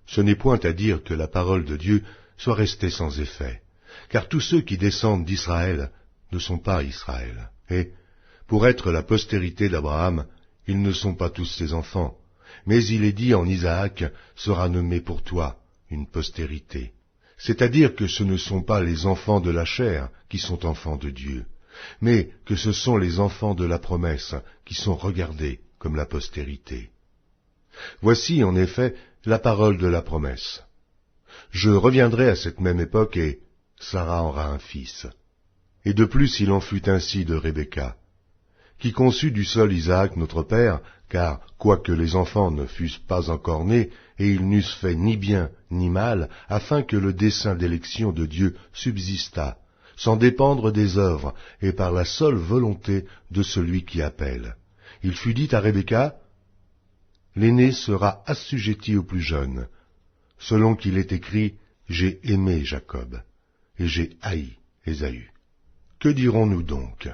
Ce n'est point à dire que la parole de Dieu soit restée sans effet, car tous ceux qui descendent d'Israël ne sont pas Israël, et, pour être la postérité d'Abraham, ils ne sont pas tous ses enfants, mais il est dit en Isaac sera nommé pour toi une postérité. C'est-à-dire que ce ne sont pas les enfants de la chair qui sont enfants de Dieu, mais que ce sont les enfants de la promesse qui sont regardés comme la postérité. Voici en effet la parole de la promesse. Je reviendrai à cette même époque et Sarah aura un fils. Et de plus il en fut ainsi de Rebecca, qui conçut du sol Isaac notre père, car quoique les enfants ne fussent pas encore nés, et ils n'eussent fait ni bien ni mal, afin que le dessein d'élection de Dieu subsistât, sans dépendre des œuvres, et par la seule volonté de celui qui appelle. Il fut dit à Rebecca, « L'aîné sera assujetti au plus jeune, selon qu'il est écrit, j'ai aimé Jacob, et j'ai haï Ésaü. » Que dirons-nous donc?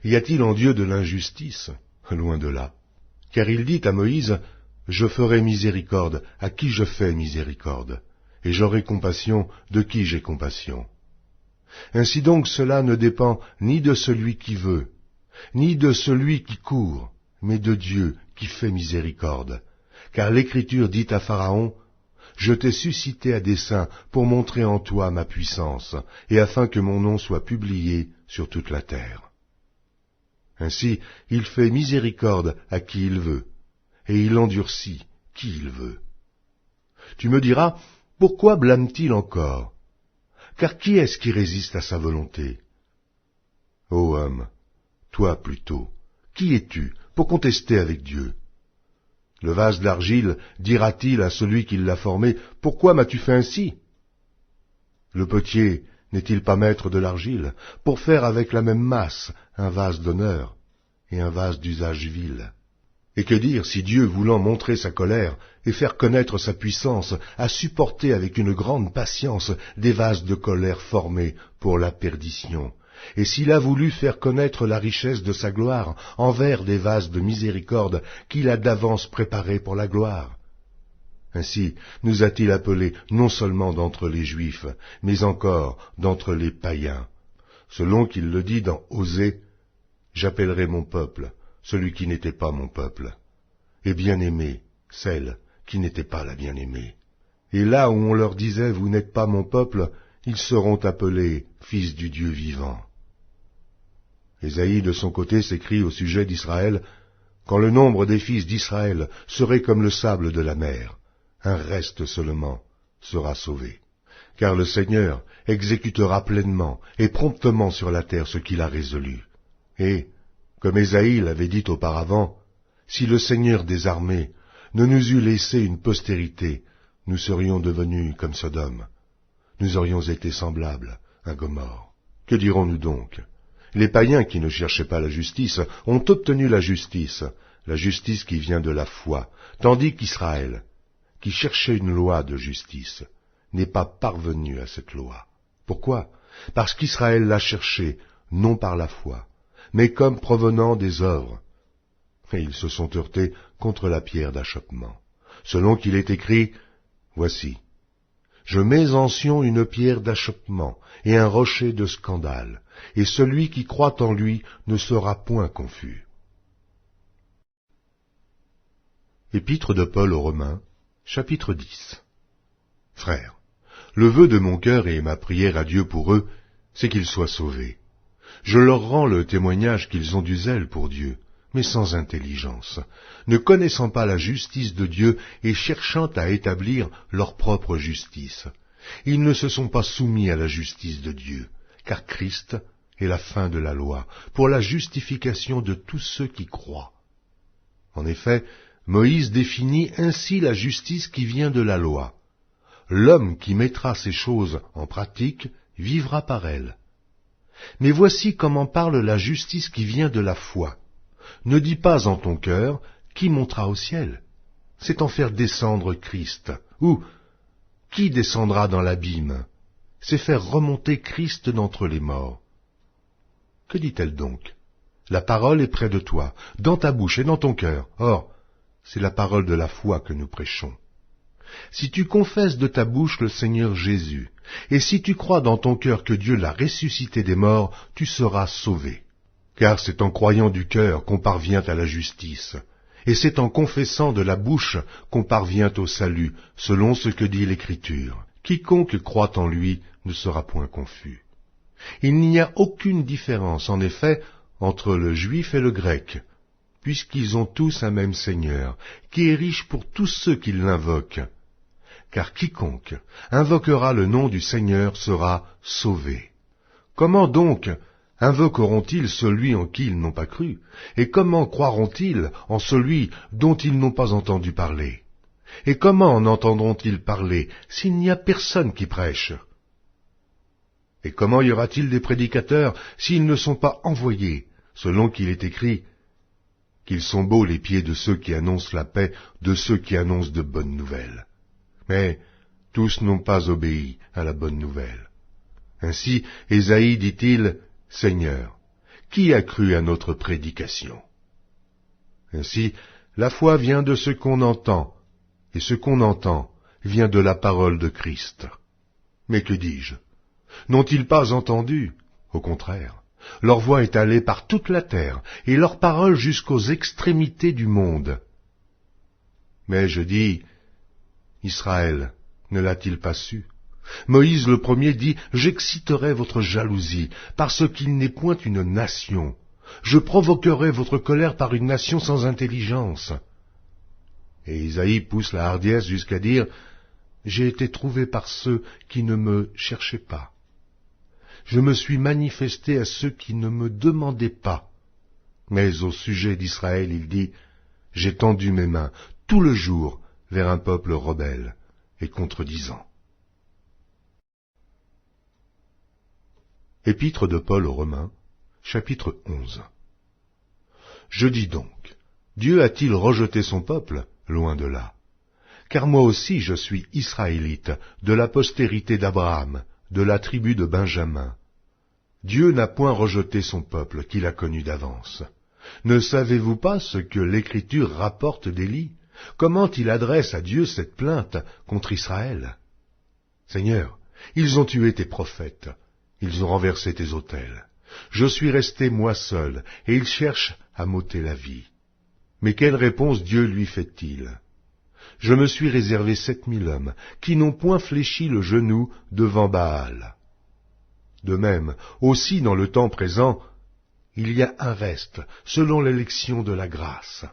Y a-t-il en Dieu de l'injustice? Loin de là. Car il dit à Moïse, « Je ferai miséricorde à qui je fais miséricorde, et j'aurai compassion de qui j'ai compassion. » Ainsi donc cela ne dépend ni de celui qui veut, ni de celui qui court, mais de Dieu qui fait miséricorde. Car l'Écriture dit à Pharaon, « Je t'ai suscité à dessein pour montrer en toi ma puissance, et afin que mon nom soit publié sur toute la terre. » Ainsi, il fait miséricorde à qui il veut, et il endurcit qui il veut. Tu me diras, pourquoi blâme-t-il encore? Car qui est-ce qui résiste à sa volonté? Ô homme, toi plutôt, qui es-tu pour contester avec Dieu? Le vase d'argile dira-t-il à celui qui l'a formé, « Pourquoi m'as-tu fait ainsi ?» Le potier n'est-il pas maître de l'argile, pour faire avec la même masse un vase d'honneur et un vase d'usage vil? Et que dire si Dieu, voulant montrer sa colère et faire connaître sa puissance, a supporté avec une grande patience des vases de colère formés pour la perdition, et s'il a voulu faire connaître la richesse de sa gloire envers des vases de miséricorde qu'il a d'avance préparés pour la gloire? Ainsi nous a-t-il appelés non seulement d'entre les Juifs, mais encore d'entre les païens, selon qu'il le dit dans Osée, « J'appellerai mon peuple celui qui n'était pas mon peuple, et bien-aimée celle qui n'était pas la bien-aimée. » Et là où on leur disait « Vous n'êtes pas mon peuple », ils seront appelés fils du Dieu vivant. Ésaïe, de son côté, s'écrie au sujet d'Israël, « Quand le nombre des fils d'Israël serait comme le sable de la mer, un reste seulement sera sauvé. Car le Seigneur exécutera pleinement et promptement sur la terre ce qu'il a résolu. » Et, comme Ésaïe l'avait dit auparavant, « Si le Seigneur des armées ne nous eût laissé une postérité, nous serions devenus comme Sodome. Nous aurions été semblables à Gomorrhe. » Que dirons-nous donc? Les païens qui ne cherchaient pas la justice ont obtenu la justice qui vient de la foi, tandis qu'Israël, qui cherchait une loi de justice, n'est pas parvenu à cette loi. Pourquoi? Parce qu'Israël l'a cherchée, non par la foi, mais comme provenant des œuvres. Et ils se sont heurtés contre la pierre d'achoppement. Selon qu'il est écrit, « Voici, je mets en Sion une pierre d'achoppement et un rocher de scandale, et celui qui croit en lui ne sera point confus. » Épître de Paul aux Romains, chapitre 10. Frères, le vœu de mon cœur et ma prière à Dieu pour eux, c'est qu'ils soient sauvés. Je leur rends le témoignage qu'ils ont du zèle pour Dieu, mais sans intelligence, ne connaissant pas la justice de Dieu et cherchant à établir leur propre justice. Ils ne se sont pas soumis à la justice de Dieu, car Christ est la fin de la loi, pour la justification de tous ceux qui croient. En effet, Moïse définit ainsi la justice qui vient de la loi. L'homme qui mettra ces choses en pratique vivra par elles. Mais voici comment parle la justice qui vient de la foi. Ne dis pas en ton cœur, qui montera au ciel? C'est en faire descendre Christ. Ou, qui descendra dans l'abîme? C'est faire remonter Christ d'entre les morts. Que dit-elle donc? La parole est près de toi, dans ta bouche et dans ton cœur. Or, c'est la parole de la foi que nous prêchons. Si tu confesses de ta bouche le Seigneur Jésus, et si tu crois dans ton cœur que Dieu l'a ressuscité des morts, tu seras sauvé. Car c'est en croyant du cœur qu'on parvient à la justice, et c'est en confessant de la bouche qu'on parvient au salut, selon ce que dit l'Écriture. Quiconque croit en lui ne sera point confus. Il n'y a aucune différence, en effet, entre le juif et le grec, puisqu'ils ont tous un même Seigneur, qui est riche pour tous ceux qui l'invoquent. Car quiconque invoquera le nom du Seigneur sera sauvé. Comment donc invoqueront-ils celui en qui ils n'ont pas cru? Et comment croiront-ils en celui dont ils n'ont pas entendu parler? Et comment en entendront-ils parler s'il n'y a personne qui prêche? Et comment y aura-t-il des prédicateurs s'ils ne sont pas envoyés, selon qu'il est écrit, qu'ils sont beaux les pieds de ceux qui annoncent la paix, de ceux qui annoncent de bonnes nouvelles. Mais tous n'ont pas obéi à la bonne nouvelle. Ainsi, Ésaïe dit-il, « Seigneur, qui a cru à notre prédication ?» Ainsi, la foi vient de ce qu'on entend, et ce qu'on entend vient de la parole de Christ. Mais que dis-je? N'ont-ils pas entendu? Au contraire, leur voix est allée par toute la terre, et leur parole jusqu'aux extrémités du monde. Mais je dis, Israël ne l'a-t-il pas su? Moïse le premier dit, j'exciterai votre jalousie, parce qu'il n'est point une nation. Je provoquerai votre colère par une nation sans intelligence. Et Isaïe pousse la hardiesse jusqu'à dire, j'ai été trouvé par ceux qui ne me cherchaient pas. Je me suis manifesté à ceux qui ne me demandaient pas. Mais au sujet d'Israël, il dit, j'ai tendu mes mains tout le jour vers un peuple rebelle et contredisant. Épître de Paul aux Romains, chapitre 11. Je dis donc, Dieu a-t-il rejeté son peuple? Loin de là. Car moi aussi je suis israélite, de la postérité d'Abraham, de la tribu de Benjamin. Dieu n'a point rejeté son peuple qu'il a connu d'avance. Ne savez-vous pas ce que l'Écriture rapporte d'Élie? Comment il adresse à Dieu cette plainte contre Israël? Seigneur, ils ont tué tes prophètes, ils ont renversé tes autels. Je suis resté moi seul, et ils cherchent à m'ôter la vie. Mais quelle réponse Dieu lui fait-il? Je me suis réservé 7000 hommes, qui n'ont point fléchi le genou devant Baal. De même, aussi dans le temps présent, il y a un reste, selon l'élection de la grâce.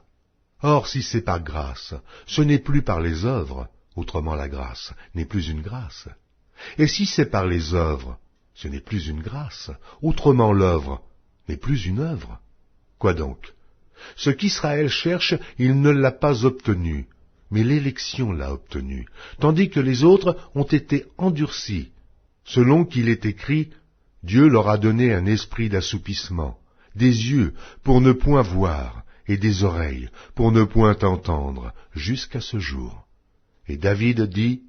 Or, si c'est par grâce, ce n'est plus par les œuvres, autrement la grâce n'est plus une grâce. Et si c'est par les œuvres, ce n'est plus une grâce, autrement l'œuvre n'est plus une œuvre. Quoi donc? Ce qu'Israël cherche, il ne l'a pas obtenu, mais l'élection l'a obtenu, tandis que les autres ont été endurcis, selon qu'il est écrit, Dieu leur a donné un esprit d'assoupissement, des yeux pour ne point voir, et des oreilles pour ne point entendre, jusqu'à ce jour. Et David dit,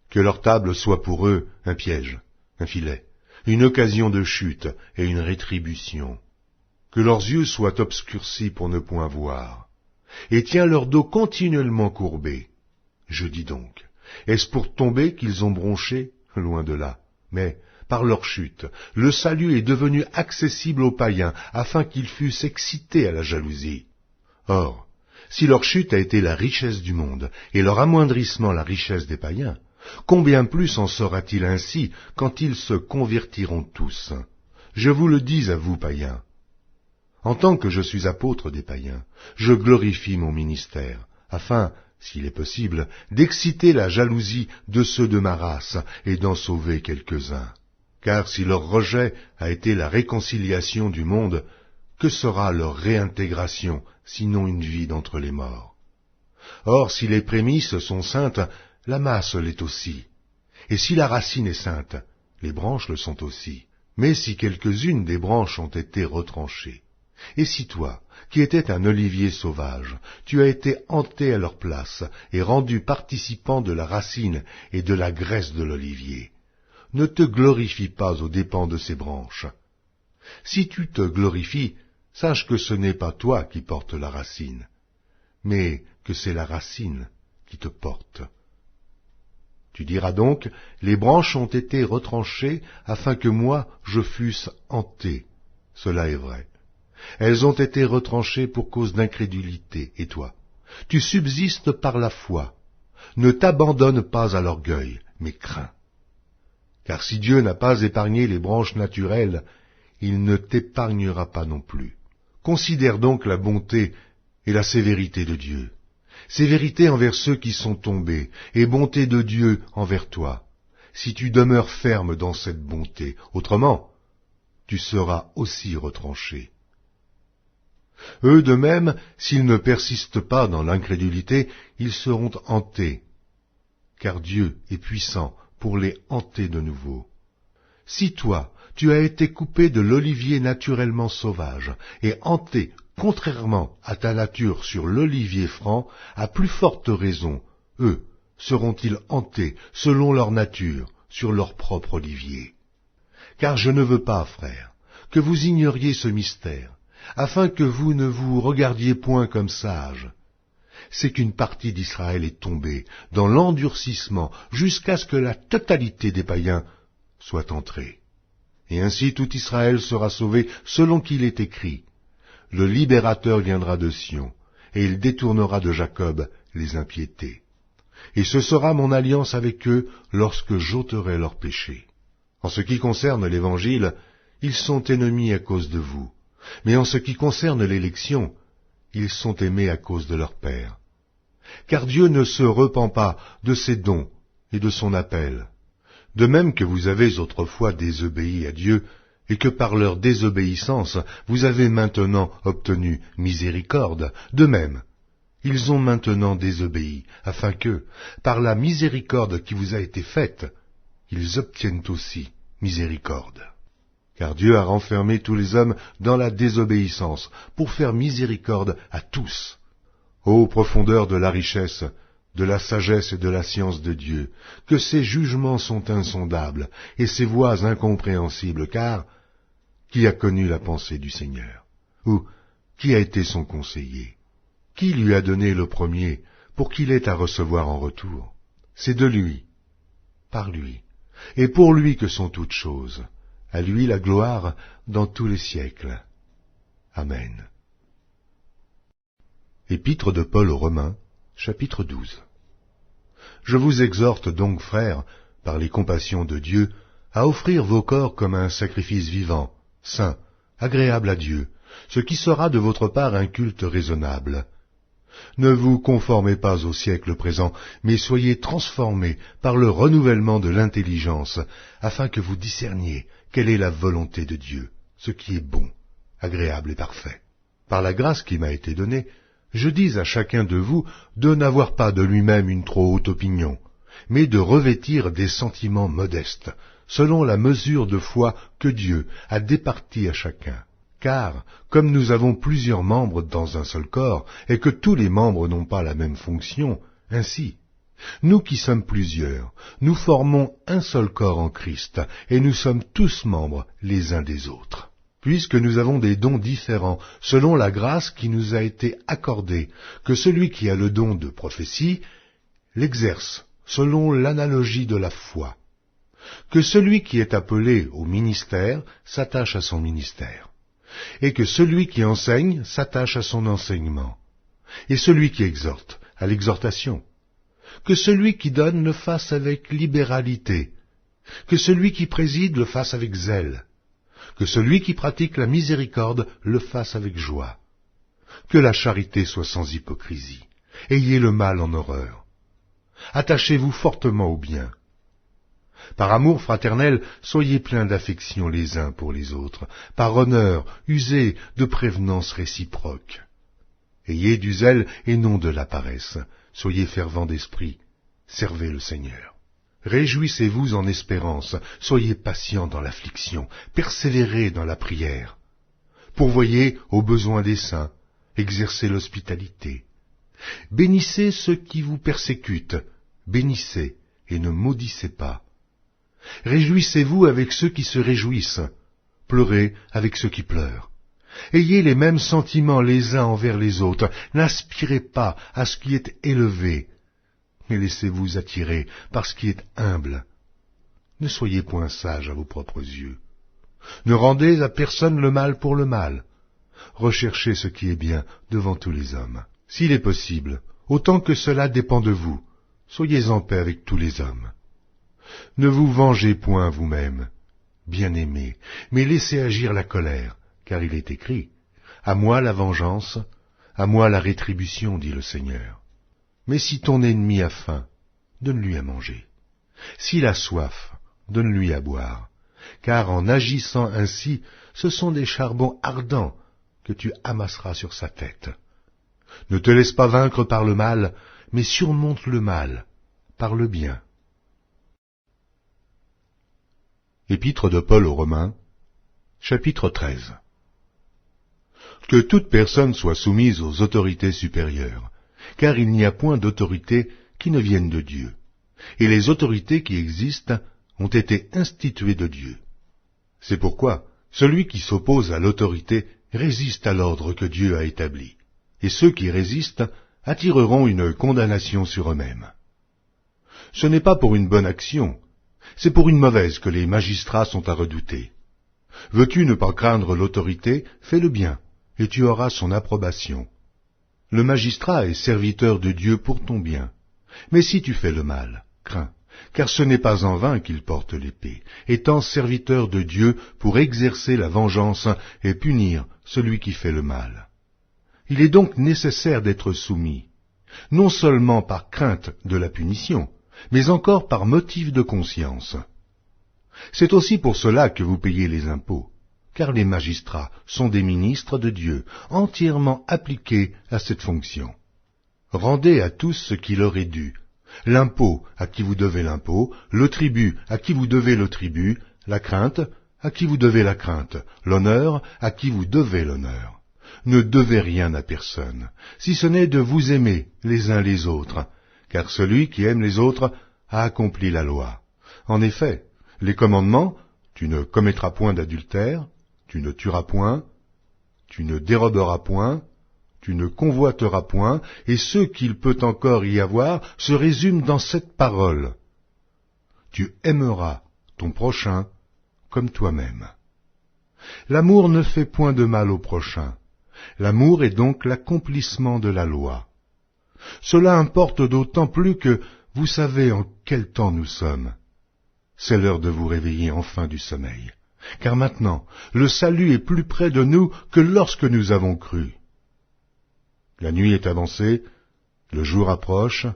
que leur table soit pour eux un piège, un filet, une occasion de chute et une rétribution. Que leurs yeux soient obscurcis pour ne point voir, et tiens leur dos continuellement courbé. Je dis donc, est-ce pour tomber qu'ils ont bronché? Loin de là. Mais, par leur chute, le salut est devenu accessible aux païens, afin qu'ils fussent excités à la jalousie. Or, si leur chute a été la richesse du monde, et leur amoindrissement la richesse des païens, combien plus en sera-t-il ainsi quand ils se convertiront tous? Je vous le dis à vous, païens. En tant que je suis apôtre des païens, je glorifie mon ministère, afin, s'il est possible, d'exciter la jalousie de ceux de ma race et d'en sauver quelques-uns. Car si leur rejet a été la réconciliation du monde, que sera leur réintégration, sinon une vie d'entre les morts? Or, si les prémices sont saintes, la masse l'est aussi. Et si la racine est sainte, les branches le sont aussi. Mais si quelques-unes des branches ont été retranchées, et si toi, qui étais un olivier sauvage, tu as été hanté à leur place et rendu participant de la racine et de la graisse de l'olivier, ne te glorifie pas aux dépens de ces branches. Si tu te glorifies, sache que ce n'est pas toi qui portes la racine, mais que c'est la racine qui te porte. Tu diras donc, les branches ont été retranchées afin que moi je fusse hanté. Cela est vrai. Elles ont été retranchées pour cause d'incrédulité, et toi, tu subsistes par la foi. Ne t'abandonne pas à l'orgueil, mais crains. Car si Dieu n'a pas épargné les branches naturelles, il ne t'épargnera pas non plus. Considère donc la bonté et la sévérité de Dieu. Sévérité envers ceux qui sont tombés, et bonté de Dieu envers toi, si tu demeures ferme dans cette bonté, autrement, tu seras aussi retranché. Eux de même, s'ils ne persistent pas dans l'incrédulité, ils seront hantés, car Dieu est puissant pour les hanter de nouveau. Si toi, tu as été coupé de l'olivier naturellement sauvage, et hanté, contrairement à ta nature sur l'olivier franc, à plus forte raison, eux seront-ils hantés, selon leur nature, sur leur propre olivier. Car je ne veux pas, frères, que vous ignoriez ce mystère, afin que vous ne vous regardiez point comme sages, c'est qu'une partie d'Israël est tombée dans l'endurcissement jusqu'à ce que la totalité des païens soit entrée. Et ainsi tout Israël sera sauvé selon qu'il est écrit. Le libérateur viendra de Sion, et il détournera de Jacob les impiétés. Et ce sera mon alliance avec eux lorsque j'ôterai leurs péchés. En ce qui concerne l'Évangile, ils sont ennemis à cause de vous. Mais en ce qui concerne l'élection, ils sont aimés à cause de leur Père. Car Dieu ne se repent pas de ses dons et de son appel. De même que vous avez autrefois désobéi à Dieu, et que par leur désobéissance vous avez maintenant obtenu miséricorde, de même, ils ont maintenant désobéi, afin que, par la miséricorde qui vous a été faite, ils obtiennent aussi miséricorde. Car Dieu a renfermé tous les hommes dans la désobéissance, pour faire miséricorde à tous. Ô profondeur de la richesse, de la sagesse et de la science de Dieu, que ses jugements sont insondables, et ses voies incompréhensibles, car qui a connu la pensée du Seigneur? Ou qui a été son conseiller? Qui lui a donné le premier pour qu'il ait à recevoir en retour? C'est de lui, par lui, et pour lui que sont toutes choses. À lui la gloire dans tous les siècles. Amen. Épître de Paul aux Romains, chapitre 12. Je vous exhorte donc, frères, par les compassions de Dieu, à offrir vos corps comme un sacrifice vivant, saint, agréable à Dieu, ce qui sera de votre part un culte raisonnable. Ne vous conformez pas au siècle présent, mais soyez transformés par le renouvellement de l'intelligence, afin que vous discerniez quelle est la volonté de Dieu, ce qui est bon, agréable et parfait. Par la grâce qui m'a été donnée, je dis à chacun de vous de n'avoir pas de lui-même une trop haute opinion, mais de revêtir des sentiments modestes, selon la mesure de foi que Dieu a départie à chacun. Car, comme nous avons plusieurs membres dans un seul corps, et que tous les membres n'ont pas la même fonction, ainsi, nous qui sommes plusieurs, nous formons un seul corps en Christ, et nous sommes tous membres les uns des autres. Puisque nous avons des dons différents, selon la grâce qui nous a été accordée, que celui qui a le don de prophétie l'exerce selon l'analogie de la foi, que celui qui est appelé au ministère s'attache à son ministère, et que celui qui enseigne s'attache à son enseignement, et celui qui exhorte à l'exhortation, que celui qui donne le fasse avec libéralité, que celui qui préside le fasse avec zèle, que celui qui pratique la miséricorde le fasse avec joie, que la charité soit sans hypocrisie, ayez le mal en horreur, attachez-vous fortement au bien. Par amour fraternel, soyez pleins d'affection les uns pour les autres. Par honneur, usez de prévenance réciproque. Ayez du zèle et non de la paresse. Soyez fervents d'esprit. Servez le Seigneur. Réjouissez-vous en espérance. Soyez patients dans l'affliction. Persévérez dans la prière. Pourvoyez aux besoins des saints. Exercez l'hospitalité. Bénissez ceux qui vous persécutent. Bénissez et ne maudissez pas. Réjouissez-vous avec ceux qui se réjouissent, pleurez avec ceux qui pleurent. Ayez les mêmes sentiments les uns envers les autres, n'aspirez pas à ce qui est élevé, mais laissez-vous attirer par ce qui est humble. Ne soyez point sages à vos propres yeux. Ne rendez à personne le mal pour le mal. Recherchez ce qui est bien devant tous les hommes. S'il est possible, autant que cela dépend de vous, soyez en paix avec tous les hommes. Ne vous vengez point vous-même, bien-aimés, mais laissez agir la colère, car il est écrit, « À moi la vengeance, à moi la rétribution, dit le Seigneur. » Mais si ton ennemi a faim, donne-lui à manger. S'il a soif, donne-lui à boire, car en agissant ainsi, ce sont des charbons ardents que tu amasseras sur sa tête. Ne te laisse pas vaincre par le mal, mais surmonte le mal par le bien. Épître de Paul aux Romains, chapitre 13. Que toute personne soit soumise aux autorités supérieures, car il n'y a point d'autorité qui ne vienne de Dieu, et les autorités qui existent ont été instituées de Dieu. C'est pourquoi celui qui s'oppose à l'autorité résiste à l'ordre que Dieu a établi, et ceux qui résistent attireront une condamnation sur eux-mêmes. Ce n'est pas pour une bonne action, c'est pour une mauvaise que les magistrats sont à redouter. Veux-tu ne pas craindre l'autorité, fais le bien, et tu auras son approbation. Le magistrat est serviteur de Dieu pour ton bien. Mais si tu fais le mal, crains, car ce n'est pas en vain qu'il porte l'épée, étant serviteur de Dieu pour exercer la vengeance et punir celui qui fait le mal. Il est donc nécessaire d'être soumis, non seulement par crainte de la punition, mais encore par motif de conscience. C'est aussi pour cela que vous payez les impôts, car les magistrats sont des ministres de Dieu, entièrement appliqués à cette fonction. Rendez à tous ce qui leur est dû, l'impôt à qui vous devez l'impôt, le tribut à qui vous devez le tribut, la crainte à qui vous devez la crainte, l'honneur à qui vous devez l'honneur. Ne devez rien à personne, si ce n'est de vous aimer les uns les autres, car celui qui aime les autres a accompli la loi. En effet, les commandements, tu ne commettras point d'adultère, tu ne tueras point, tu ne déroberas point, tu ne convoiteras point, et ce qu'il peut encore y avoir se résume dans cette parole. Tu aimeras ton prochain comme toi-même. L'amour ne fait point de mal au prochain. L'amour est donc l'accomplissement de la loi. Cela importe d'autant plus que vous savez en quel temps nous sommes. C'est l'heure de vous réveiller enfin du sommeil, car maintenant le salut est plus près de nous que lorsque nous avons cru. La nuit est avancée, le jour approche,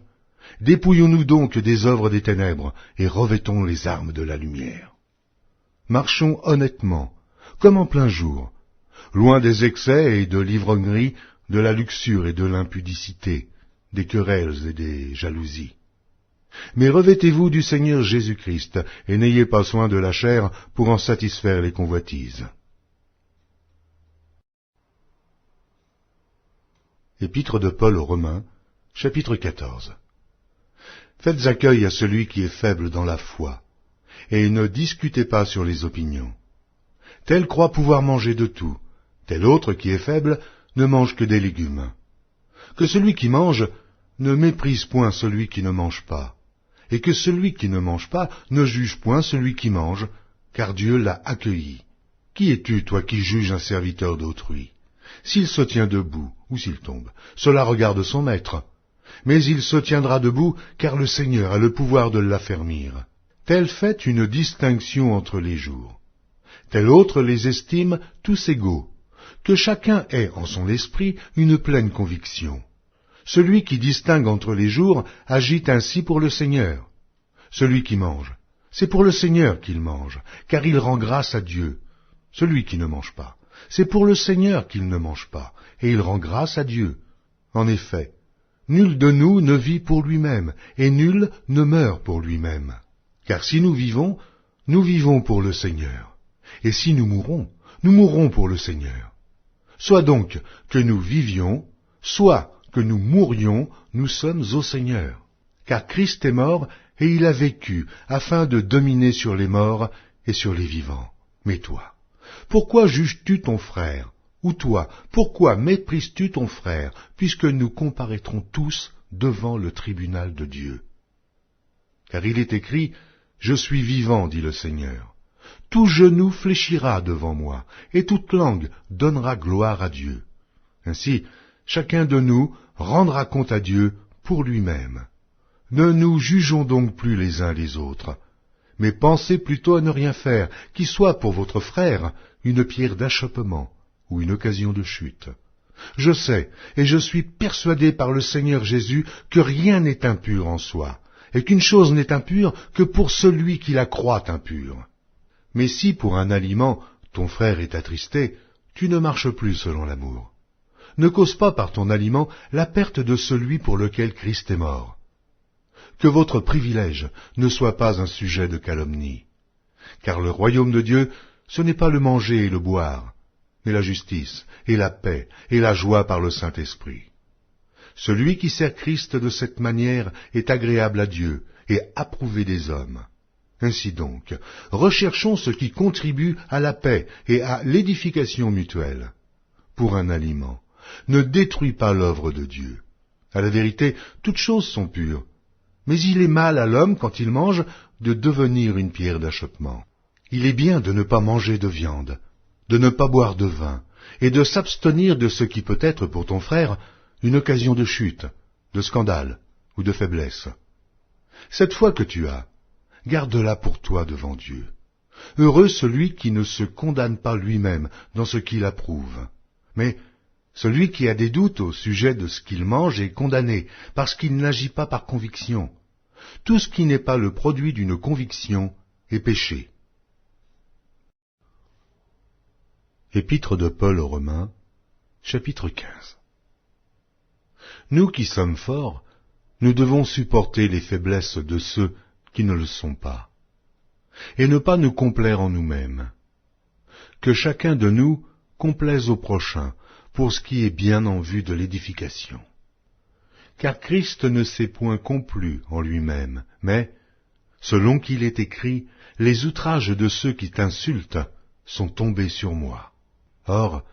dépouillons-nous donc des œuvres des ténèbres et revêtons les armes de la lumière. Marchons honnêtement, comme en plein jour, loin des excès et de l'ivrognerie, de la luxure et de l'impudicité, des querelles et des jalousies. Mais revêtez-vous du Seigneur Jésus-Christ, et n'ayez pas soin de la chair pour en satisfaire les convoitises. Épître de Paul aux Romains, chapitre 14. Faites accueil à celui qui est faible dans la foi, et ne discutez pas sur les opinions. Tel croit pouvoir manger de tout, tel autre qui est faible ne mange que des légumes. Que celui qui mange ne méprise point celui qui ne mange pas, et que celui qui ne mange pas ne juge point celui qui mange, car Dieu l'a accueilli. Qui es-tu, toi, qui juges un serviteur d'autrui? S'il se tient debout, ou s'il tombe, cela regarde son maître. Mais il se tiendra debout, car le Seigneur a le pouvoir de l'affermir. Tel fait une distinction entre les jours. Tel autre les estime tous égaux. Que chacun ait en son esprit une pleine conviction. Celui qui distingue entre les jours agit ainsi pour le Seigneur. Celui qui mange, c'est pour le Seigneur qu'il mange, car il rend grâce à Dieu. Celui qui ne mange pas, c'est pour le Seigneur qu'il ne mange pas, et il rend grâce à Dieu. En effet, nul de nous ne vit pour lui-même, et nul ne meurt pour lui-même. Car si nous vivons pour le Seigneur. Et si nous mourrons pour le Seigneur. Soit donc que nous vivions, soit que nous mourions, nous sommes au Seigneur. Car Christ est mort, et il a vécu, afin de dominer sur les morts et sur les vivants. Mais toi, pourquoi juges-tu ton frère? Ou toi, pourquoi méprises-tu ton frère, puisque nous comparaîtrons tous devant le tribunal de Dieu? Car il est écrit, « Je suis vivant, dit le Seigneur. Tout genou fléchira devant moi, et toute langue donnera gloire à Dieu. » Ainsi, chacun de nous rendra compte à Dieu pour lui-même. Ne nous jugeons donc plus les uns les autres, mais pensez plutôt à ne rien faire, qui soit pour votre frère une pierre d'achoppement ou une occasion de chute. Je sais, et je suis persuadé par le Seigneur Jésus, que rien n'est impur en soi, et qu'une chose n'est impure que pour celui qui la croit impure. Mais si pour un aliment ton frère est attristé, tu ne marches plus selon l'amour. Ne cause pas par ton aliment la perte de celui pour lequel Christ est mort. Que votre privilège ne soit pas un sujet de calomnie. Car le royaume de Dieu, ce n'est pas le manger et le boire, mais la justice et la paix et la joie par le Saint-Esprit. Celui qui sert Christ de cette manière est agréable à Dieu et approuvé des hommes. Ainsi donc, recherchons ce qui contribue à la paix et à l'édification mutuelle. Pour un aliment, ne détruis pas l'œuvre de Dieu. À la vérité, toutes choses sont pures. Mais il est mal à l'homme, quand il mange, de devenir une pierre d'achoppement. Il est bien de ne pas manger de viande, de ne pas boire de vin, et de s'abstenir de ce qui peut être pour ton frère une occasion de chute, de scandale ou de faiblesse. Cette foi que tu as, garde-la pour toi devant Dieu. Heureux celui qui ne se condamne pas lui-même dans ce qu'il approuve. Mais celui qui a des doutes au sujet de ce qu'il mange est condamné, parce qu'il n'agit pas par conviction. Tout ce qui n'est pas le produit d'une conviction est péché. Épître de Paul aux Romains, chapitre 15. Nous qui sommes forts, nous devons supporter les faiblesses de ceux qui ne le sont pas, et ne pas nous complaire en nous-mêmes. Que chacun de nous complaise au prochain, pour ce qui est bien en vue de l'édification. Car Christ ne s'est point complu en lui-même, mais, selon qu'il est écrit, les outrages de ceux qui t'insultent sont tombés sur moi. Or,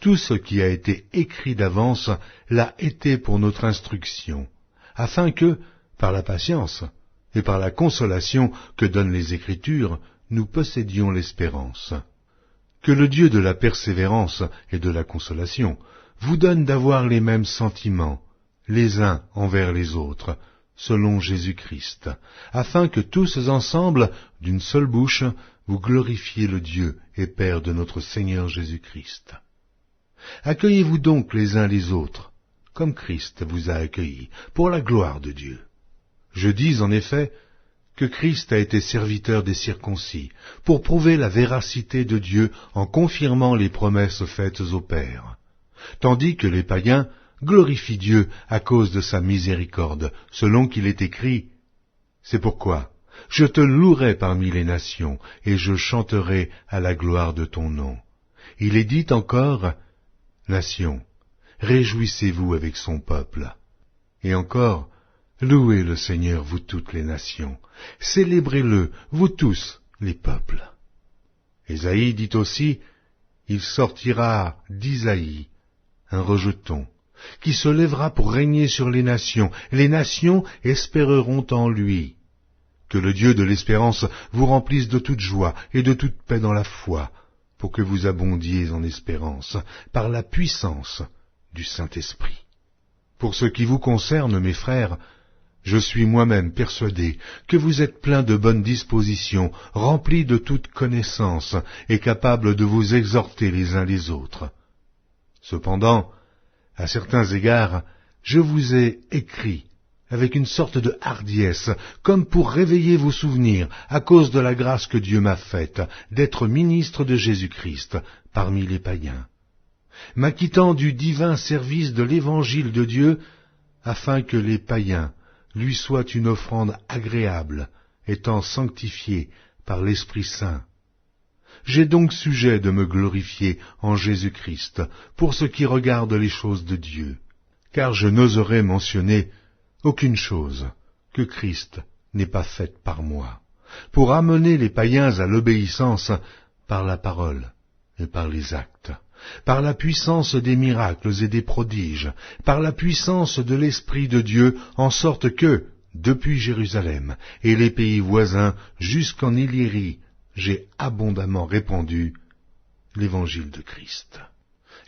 tout ce qui a été écrit d'avance l'a été pour notre instruction, afin que, par la patience et par la consolation que donnent les Écritures, nous possédions l'espérance. Que le Dieu de la persévérance et de la consolation vous donne d'avoir les mêmes sentiments, les uns envers les autres, selon Jésus-Christ, afin que tous ensemble, d'une seule bouche, vous glorifiez le Dieu et Père de notre Seigneur Jésus-Christ. Accueillez-vous donc les uns les autres, comme Christ vous a accueillis, pour la gloire de Dieu. Je dis en effet que Christ a été serviteur des circoncis, pour prouver la véracité de Dieu en confirmant les promesses faites aux pères, tandis que les païens glorifient Dieu à cause de sa miséricorde, selon qu'il est écrit « C'est pourquoi je te louerai parmi les nations, et je chanterai à la gloire de ton nom. » Il est dit encore « Nations, réjouissez-vous avec son peuple. » Et encore « Louez le Seigneur, vous toutes les nations. Célébrez-le, vous tous les peuples. » Ésaïe dit aussi « Il sortira d'Isaïe un rejeton, qui se lèvera pour régner sur les nations espéreront en lui. » Que le Dieu de l'espérance vous remplisse de toute joie et de toute paix dans la foi, pour que vous abondiez en espérance, par la puissance du Saint-Esprit. Pour ce qui vous concerne, mes frères, je suis moi-même persuadé que vous êtes pleins de bonnes dispositions, remplis de toute connaissance, et capables de vous exhorter les uns les autres. Cependant, à certains égards, je vous ai écrit avec une sorte de hardiesse, comme pour réveiller vos souvenirs, à cause de la grâce que Dieu m'a faite, d'être ministre de Jésus-Christ parmi les païens, m'acquittant du divin service de l'évangile de Dieu, afin que les païens lui soient une offrande agréable, étant sanctifiés par l'Esprit Saint. J'ai donc sujet de me glorifier en Jésus-Christ, pour ce qui regarde les choses de Dieu, car je n'oserais mentionner aucune chose que Christ n'ait pas faite par moi, pour amener les païens à l'obéissance par la parole et par les actes, par la puissance des miracles et des prodiges, par la puissance de l'Esprit de Dieu, en sorte que, depuis Jérusalem et les pays voisins jusqu'en Illyrie, j'ai abondamment répandu l'évangile de Christ.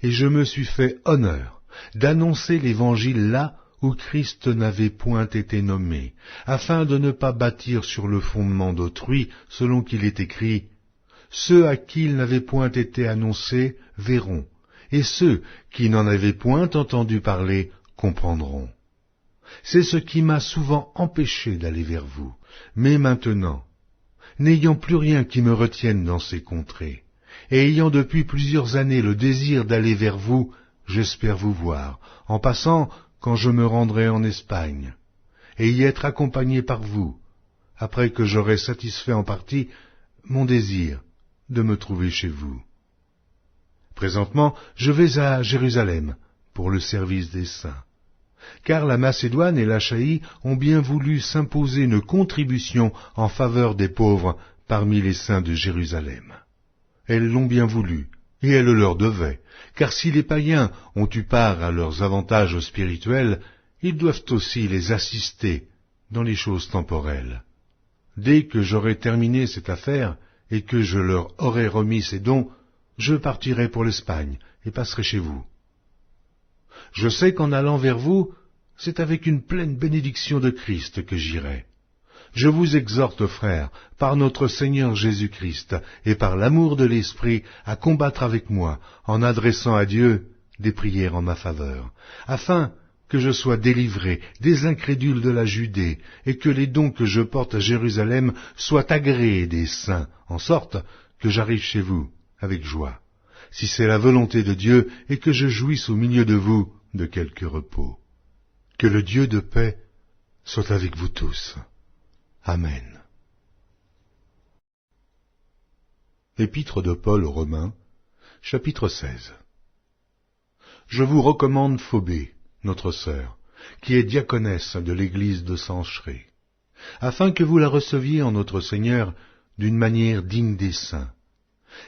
Et je me suis fait honneur d'annoncer l'évangile là où Christ n'avait point été nommé, afin de ne pas bâtir sur le fondement d'autrui, selon qu'il est écrit « Ceux à qui il n'avait point été annoncé verront, et ceux qui n'en avaient point entendu parler comprendront. » C'est ce qui m'a souvent empêché d'aller vers vous, mais maintenant, n'ayant plus rien qui me retienne dans ces contrées, et ayant depuis plusieurs années le désir d'aller vers vous, j'espère vous voir, en passant quand je me rendrai en Espagne, et y être accompagné par vous, après que j'aurai satisfait en partie mon désir de me trouver chez vous. Présentement, je vais à Jérusalem pour le service des saints, car la Macédoine et l'Achaïe ont bien voulu s'imposer une contribution en faveur des pauvres parmi les saints de Jérusalem. Elles l'ont bien voulu, et elles leur devaient, car si les païens ont eu part à leurs avantages spirituels, ils doivent aussi les assister dans les choses temporelles. Dès que j'aurai terminé cette affaire et que je leur aurai remis ces dons, je partirai pour l'Espagne et passerai chez vous. Je sais qu'en allant vers vous, c'est avec une pleine bénédiction de Christ que j'irai. Je vous exhorte, frères, par notre Seigneur Jésus-Christ et par l'amour de l'Esprit, à combattre avec moi, en adressant à Dieu des prières en ma faveur, afin que je sois délivré des incrédules de la Judée, et que les dons que je porte à Jérusalem soient agréés des saints, en sorte que j'arrive chez vous avec joie, si c'est la volonté de Dieu, et que je jouisse au milieu de vous de quelque repos. Que le Dieu de paix soit avec vous tous. Amen. Épître de Paul aux Romains, chapitre 16. Je vous recommande Phobé, notre sœur, qui est diaconesse de l'église de Cenchréa, afin que vous la receviez en notre Seigneur d'une manière digne des saints,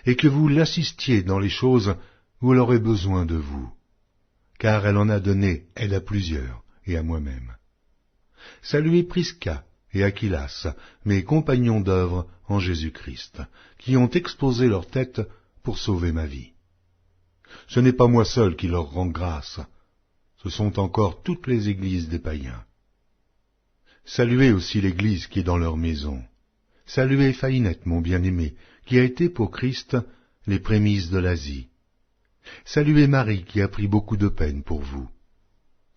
et que vous l'assistiez dans les choses où elle aurait besoin de vous, car elle en a donné, elle à plusieurs, et à moi-même. Saluez Prisca et Aquilas, mes compagnons d'œuvre en Jésus-Christ, qui ont exposé leur tête pour sauver ma vie. Ce n'est pas moi seul qui leur rend grâce, ce sont encore toutes les églises des païens. Saluez aussi l'église qui est dans leur maison. Saluez Phaïnette, mon bien-aimé, qui a été pour Christ les prémices de l'Asie. Saluez Marie, qui a pris beaucoup de peine pour vous.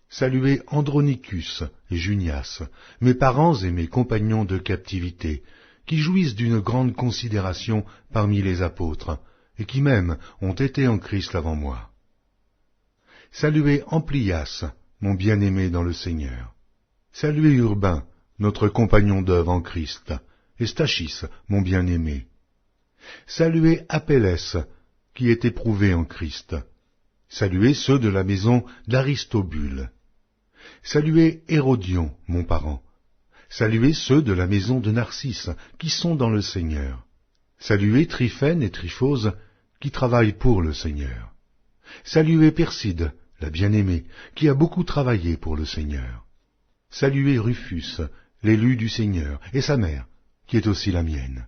Saluez Andronicus et Junias, mes parents et mes compagnons de captivité, qui jouissent d'une grande considération parmi les apôtres, et qui même ont été en Christ avant moi. Saluez Amplias, mon bien-aimé dans le Seigneur. Saluez Urbain, notre compagnon d'œuvre en Christ, et Stachys, mon bien-aimé. Saluez Apelles, qui est éprouvé en Christ. Saluez ceux de la maison d'Aristobule. Saluez Hérodion, mon parent. Saluez ceux de la maison de Narcisse, qui sont dans le Seigneur. Saluez Tryphène et Tryphose, qui travaillent pour le Seigneur. Saluez Perside, la bien-aimée, qui a beaucoup travaillé pour le Seigneur. Saluez Rufus, l'élu du Seigneur, et sa mère, qui est aussi la mienne.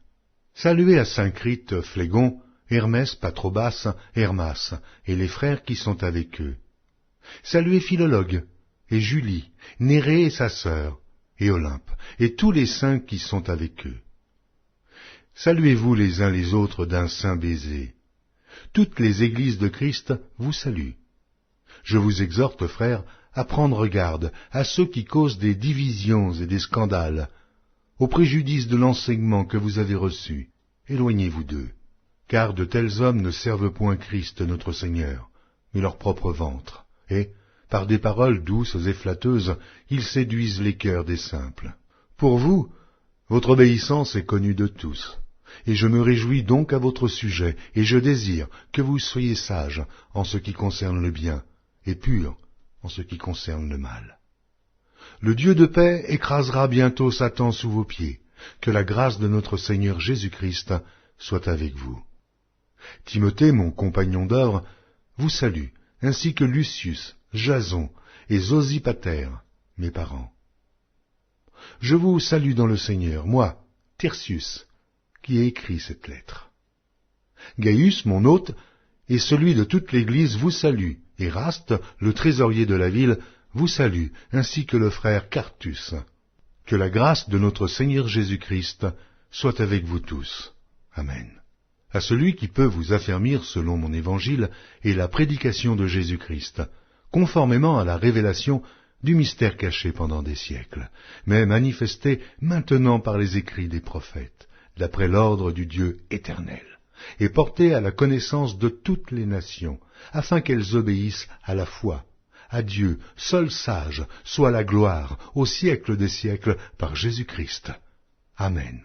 Saluez à Syncrite, Phlégon, Hermès, Patrobas, Hermas, et les frères qui sont avec eux. Saluez Philologue, et Julie, Nérée et sa sœur, et Olympe, et tous les saints qui sont avec eux. Saluez-vous les uns les autres d'un saint baiser. Toutes les églises de Christ vous saluent. Je vous exhorte, frères, à prendre garde à ceux qui causent des divisions et des scandales, au préjudice de l'enseignement que vous avez reçu. Éloignez-vous d'eux, car de tels hommes ne servent point Christ notre Seigneur, mais leur propre ventre, et, par des paroles douces et flatteuses, ils séduisent les cœurs des simples. Pour vous, votre obéissance est connue de tous, et je me réjouis donc à votre sujet, et je désire que vous soyez sages en ce qui concerne le bien, et purs en ce qui concerne le mal. Le Dieu de paix écrasera bientôt Satan sous vos pieds. Que la grâce de notre Seigneur Jésus-Christ soit avec vous. Timothée, mon compagnon d'œuvre, vous salue, ainsi que Lucius, Jason et Zosipater, mes parents. Je vous salue dans le Seigneur, moi, Tertius, qui ai écrit cette lettre. Gaius, mon hôte, et celui de toute l'Église vous salue. Éraste, le trésorier de la ville, vous salue, ainsi que le frère Quartus. Que la grâce de notre Seigneur Jésus-Christ soit avec vous tous. Amen. À celui qui peut vous affermir selon mon évangile et la prédication de Jésus-Christ, conformément à la révélation du mystère caché pendant des siècles, mais manifesté maintenant par les écrits des prophètes, d'après l'ordre du Dieu éternel, et porté à la connaissance de toutes les nations, afin qu'elles obéissent à la foi. À Dieu, seul sage, soit la gloire, au siècle des siècles, par Jésus-Christ. Amen.